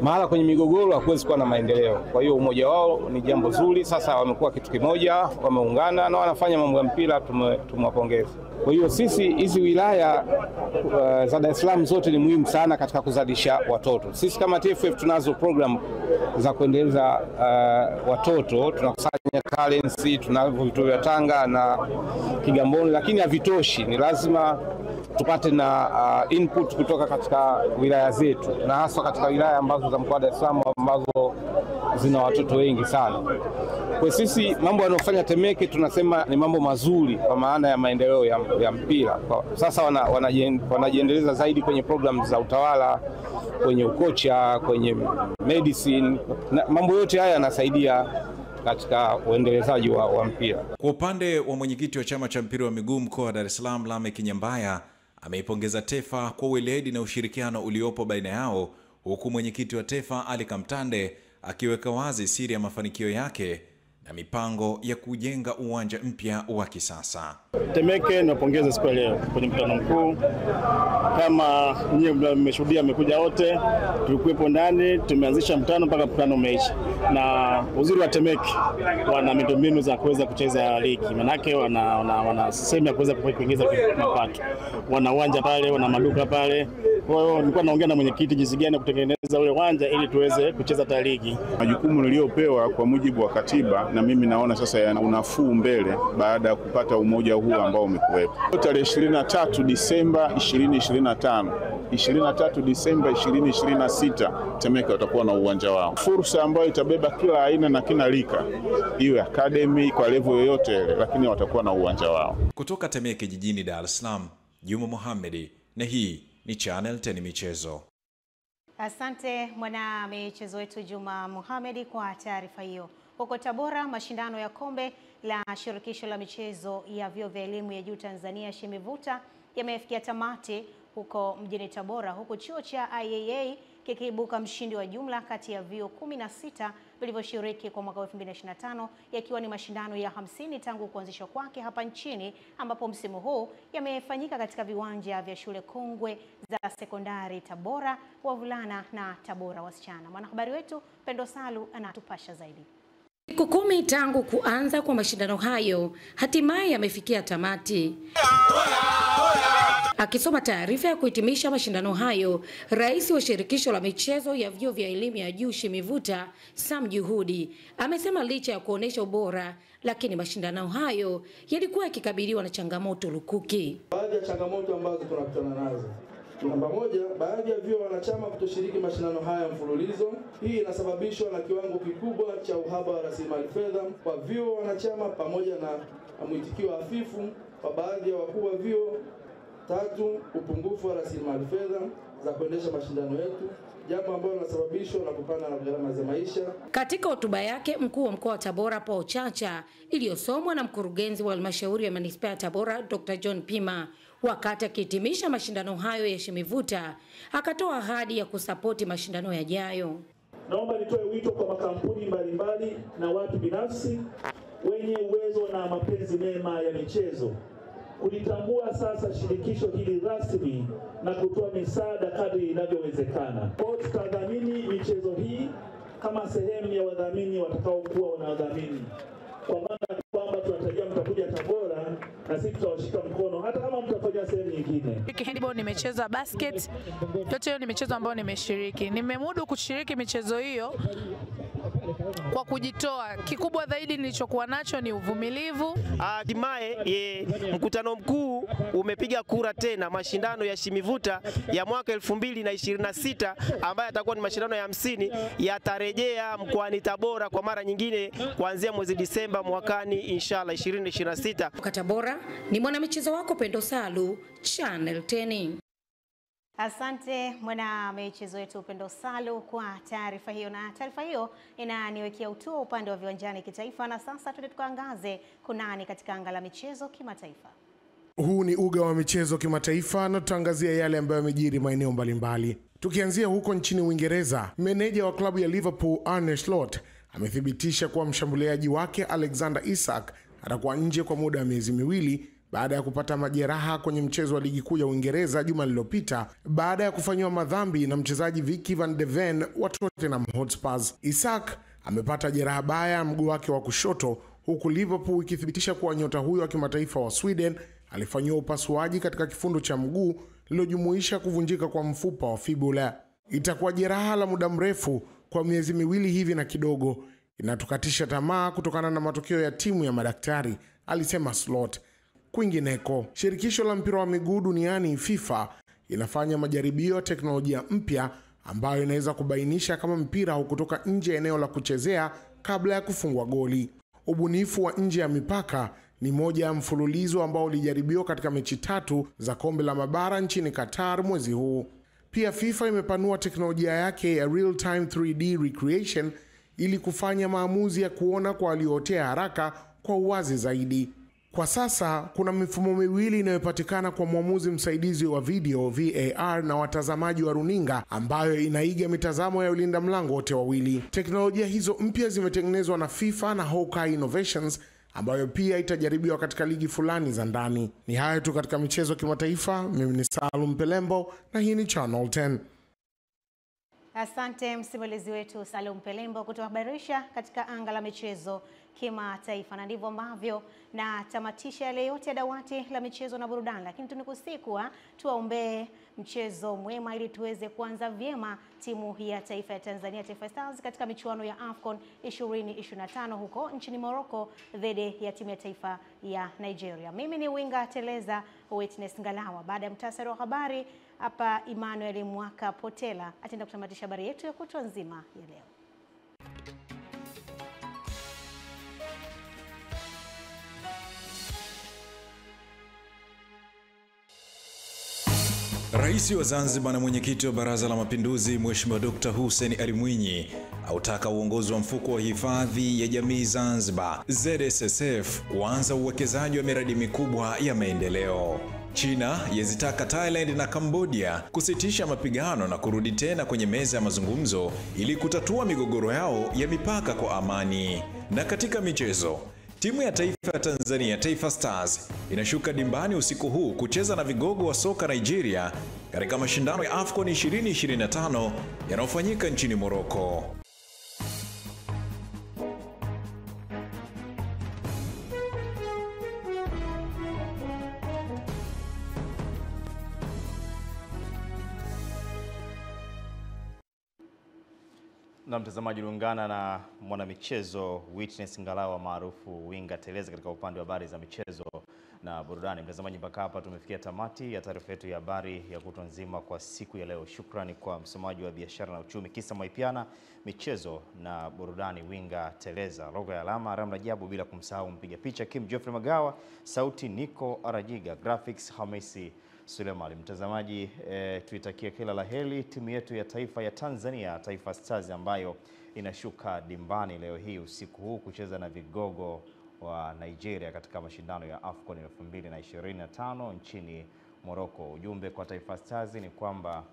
Mahala kwenye migogoro hakuwezi kuwa na maendeleo. Kwa hiyo umoja wao ni jambo zuri. Sasa wamekuwa kitu kimoja, wameungana na wanafanya mambo ya mpira, tumwapongeze. Kwa hiyo sisi hizi wilaya za Dar es Salaam zote ni muhimu sana katika kuzalisha watoto. Sisi kama TFF tunazo program za kuendeleza watoto, tunakusanya currency, tunavyo vituo vya Tanga na Kigamboni, lakini havitoshi. Ni lazima tupate na input kutoka katika wilaya zetu, na hasa katika wilaya ambazo za mkoa wa Dar es Salaam ambazo zina watoto wengi sana. Kwa sisi mambo yanayofanya Temeke tunasema ni mambo mazuri kwa maana ya maendeleo ya mpira. Sasa wanajiendeleza zaidi kwenye programs za utawala, kwenye ukocha, kwenye medicine, na mambo yote haya yanasaidia katika uendelezaji wa mpira. Kwa upande wa mwenyekiti wa chama cha mpira wa miguu mkoa wa Dar es Salaam Lameck Nyambaya ameipongeza TEFA kwa weledi na ushirikiano uliopo baina yao, huku mwenyekiti wa TEFA Ali Kamtande akiweka wazi siri ya mafanikio yake na mipango ya kujenga uwanja mpya wa kisasa. Temeke napongeza siku leo kwenye mkutano mkuu. Kama nyinyi mmeshuhudia, mmekuja wote, tulikuwepo ndani, tumeanzisha mkutano mpaka mkutano umeisha. Na uzuri wa Temeke wana miundombinu za kuweza kucheza ligi. Manake wana sehemu ya kuweza kuingiza mapato. Wana uwanja pale, wana maduka pale. Kwa hiyo nilikuwa naongea na mwenyekiti jinsi gani kutengeneza ule uwanja ili tuweze kucheza ta ligi. Majukumu niliyopewa kwa mujibu wa katiba, na mimi naona sasa yana unafuu mbele baada ya kupata umoja huu ambao umekuwepo. Tarehe 23 Disemba 2025, 23 Disemba 2026 Temeke watakuwa na uwanja wao. Fursa ambayo itabeba kila aina na kila rika, iwe academy kwa level yoyote ile, lakini watakuwa na uwanja wao. Kutoka Temeke jijini Dar es Salaam, Juma Mohamed, na hii ni Channel 10 Michezo. Asante mwana michezo wetu Juma Mohamed kwa taarifa hiyo. Huko Tabora, mashindano ya kombe la shirikisho la michezo ya vyuo vya elimu ya juu Tanzania SHIMIVUTA yamefikia tamati huko mjini Tabora, huku chuo cha IAA kikiibuka mshindi wa jumla kati ya vyuo 16 vilivyoshiriki kwa mwaka 2025, yakiwa ni mashindano ya 50 tangu kuanzishwa kwake hapa nchini, ambapo msimu huu yamefanyika katika viwanja vya shule kongwe za sekondari Tabora wavulana na Tabora wasichana. Mwanahabari wetu Pendo Salu anatupasha zaidi. Siku 10 tangu kuanza kwa mashindano hayo, hatimaye yamefikia tamati. Akisoma taarifa ya kuhitimisha mashindano hayo, Rais wa shirikisho la michezo ya vyuo vya elimu ya juu SHIMIVUTA, Sam Juhudi, amesema licha ya kuonesha ubora, lakini mashindano hayo yalikuwa yakikabiliwa na changamoto lukuki. Baadhi ya changamoto ambazo tunakutana nazo. Namba moja, baadhi ya vyuo wanachama kutoshiriki mashindano haya mfululizo. Hii inasababishwa na kiwango kikubwa cha uhaba wa rasilimali fedha kwa vyuo wanachama pamoja na mwitikio hafifu kwa baadhi ya wakuu wa vyuo. Tatu, upungufu wa rasilimali fedha za kuendesha mashindano yetu, jambo ambalo linasababishwa na kupanda na gharama za maisha. Katika hotuba yake, mkuu wa mkoa wa Tabora Paul Chacha, iliyosomwa na mkurugenzi wa halmashauri ya manispaa ya Tabora Dr. John Pima, wakati akihitimisha mashindano hayo ya SHIMIVUTA, akatoa ahadi ya kusapoti mashindano yajayo. Naomba nitoe wito kwa makampuni mbalimbali na watu binafsi wenye uwezo na mapenzi mema ya michezo kulitambua sasa shirikisho hili rasmi na kutoa misaada kadri inavyowezekana. Kwa tutadhamini michezo hii kama sehemu ya wadhamini watakaokuwa wanadhamini. Kwa maana kwamba tunatarajia mtakuja Tabora na sisi tutawashika mkono hata kama mtafanya sehemu nyingine. Handball nimecheza, basket, yote hiyo ni michezo ambayo nimeshiriki. Nimemudu kushiriki michezo hiyo kwa kujitoa. Kikubwa zaidi nilichokuwa nacho ni uvumilivu. Hatimaye mkutano mkuu umepiga kura tena mashindano ya SHIMIVUTA ya mwaka 2026 ambayo yatakuwa ni mashindano ya 50 yatarejea mkoani Tabora kwa mara nyingine kuanzia mwezi Disemba mwakani inshallah 2026. Kwa Tabora ni mwanamichezo wako Pendo Salu, Channel 10. Asante mwana michezo wetu Pendo Salu kwa taarifa hiyo, na taarifa hiyo inaniwekea utuo upande wa viwanjani kitaifa, na sasa tukaangaze kunani katika anga la michezo kimataifa. Huu ni uga wa michezo kimataifa na tutaangazia yale ambayo yamejiri maeneo mbalimbali. Tukianzia huko nchini Uingereza, meneja wa klabu ya Liverpool Arne Slot amethibitisha kuwa mshambuliaji wake Alexander Isak atakuwa nje kwa muda wa miezi miwili baada ya kupata majeraha kwenye mchezo wa ligi kuu ya Uingereza juma lililopita baada ya kufanywa madhambi na mchezaji Vicky van de Ven wa Tottenham Hotspur. Isak amepata jeraha baya mguu wake wa kushoto, huku Liverpool ikithibitisha kuwa nyota huyo wa kimataifa wa Sweden alifanyiwa upasuaji katika kifundo cha mguu lililojumuisha kuvunjika kwa mfupa wa fibula. Itakuwa jeraha la muda mrefu kwa miezi miwili hivi na kidogo, inatukatisha tamaa kutokana na matokeo ya timu ya madaktari, alisema Slot. Kwingineko, shirikisho la mpira wa miguu duniani FIFA inafanya majaribio ya teknolojia mpya ambayo inaweza kubainisha kama mpira hukutoka nje ya eneo la kuchezea kabla ya kufungwa goli. Ubunifu wa nje ya mipaka ni moja ya mfululizo ambao ulijaribiwa katika mechi 3 za kombe la mabara nchini Qatar mwezi huu. Pia FIFA imepanua teknolojia yake ya real time 3D recreation ili kufanya maamuzi ya kuona kwa waliootea haraka kwa uwazi zaidi. Kwa sasa kuna mifumo miwili inayopatikana kwa mwamuzi msaidizi wa video VAR na watazamaji wa runinga ambayo inaiga mitazamo ya ulinda mlango wote wawili. Teknolojia hizo mpya zimetengenezwa na FIFA na Hawkeye Innovations ambayo pia itajaribiwa katika ligi fulani za ndani. Ni hayo tu katika michezo kimataifa. Mimi ni Salum Pelembo na hii ni Channel 10. Asante msimulizi wetu Salum Pelembo kutuhabarisha katika anga la michezo kimataifa, na ndivyo ambavyo na tamatisha yale yote ya dawati la michezo na burudani, lakini tunikusihi kuwa tuwaombee mchezo mwema ili tuweze kuanza vyema timu ya taifa ya Tanzania, Taifa Stars, katika michuano ya AFCON 2025 huko nchini Morocco dhidi ya timu ya taifa ya Nigeria. Mimi ni winga teleza Witness Ngalawa. Baada ya mtasari wa habari hapa, Emmanuel Mwaka Potela ataenda kutamatisha habari yetu ya kutwa nzima ya leo. Rais wa Zanzibar na mwenyekiti wa Baraza la Mapinduzi Mheshimiwa Dr. Hussein Ali Mwinyi autaka uongozi wa mfuko wa hifadhi ya jamii Zanzibar ZSSF kuanza uwekezaji wa miradi mikubwa ya maendeleo. China yazitaka Thailand na Cambodia kusitisha mapigano na kurudi tena kwenye meza ya mazungumzo ili kutatua migogoro yao ya mipaka kwa amani. Na katika michezo, timu ya taifa ya Tanzania, Taifa Stars, inashuka dimbani usiku huu kucheza na vigogo wa soka Nigeria katika mashindano ya AFCON 2025 yanayofanyika nchini Morocco. Na mtazamaji, uliungana na mwanamichezo Witness Ngalawa maarufu winga teleza katika upande wa habari za michezo na burudani. Mtazamaji, mpaka hapa tumefikia tamati ya taarifa yetu ya habari ya kutwa nzima kwa siku ya leo. Shukrani kwa msemaji wa biashara na uchumi Kisa Mwaipiana, michezo na burudani winga teleza, logo ya alama Ramla Jabu, bila kumsahau mpiga picha Kim Geoffrey Magawa, sauti Nico Arajiga, graphics Hamisi Sulemani. Mtazamaji, tuitakie kila la heri timu yetu ya taifa ya Tanzania, Taifa Stars, ambayo inashuka dimbani leo hii usiku huu kucheza na vigogo wa Nigeria katika mashindano ya AFCON 2025 nchini Morocco. Ujumbe kwa Taifa Stars ni kwamba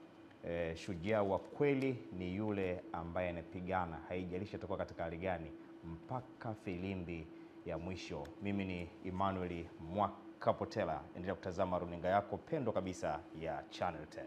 shujaa wa kweli ni yule ambaye anapigana, haijalishi atakuwa katika hali gani, mpaka filimbi ya mwisho. Mimi ni Emmanuel Mwaka Potela. Endelea kutazama runinga yako pendo kabisa ya Channel 10.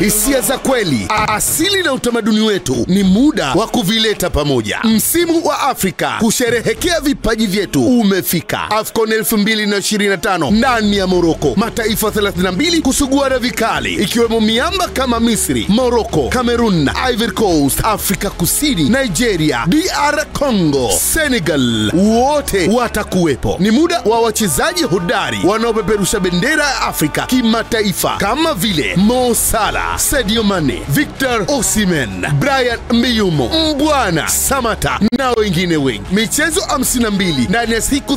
Hisia za kweli, asili na utamaduni wetu, ni muda wa kuvileta pamoja. Msimu wa Afrika kusherehekea vipaji vyetu umefika. AFCON 2025 ndani ya Morocco. Mataifa 32 kusuguana vikali, ikiwemo miamba kama Misri, Morocco, Cameroon, Ivory Coast, Afrika Kusini, Nigeria, DR Congo, Senegal, wote watakuwepo. Ni muda wa wachezaji hodari wanaopeperusha bendera ya Afrika kimataifa kama vile Mo Salah, Sadio Mane, Victor Osimhen, Brian Mbeumo, Mbwana Samata na wengine wengi. Michezo 52 ndani ya siku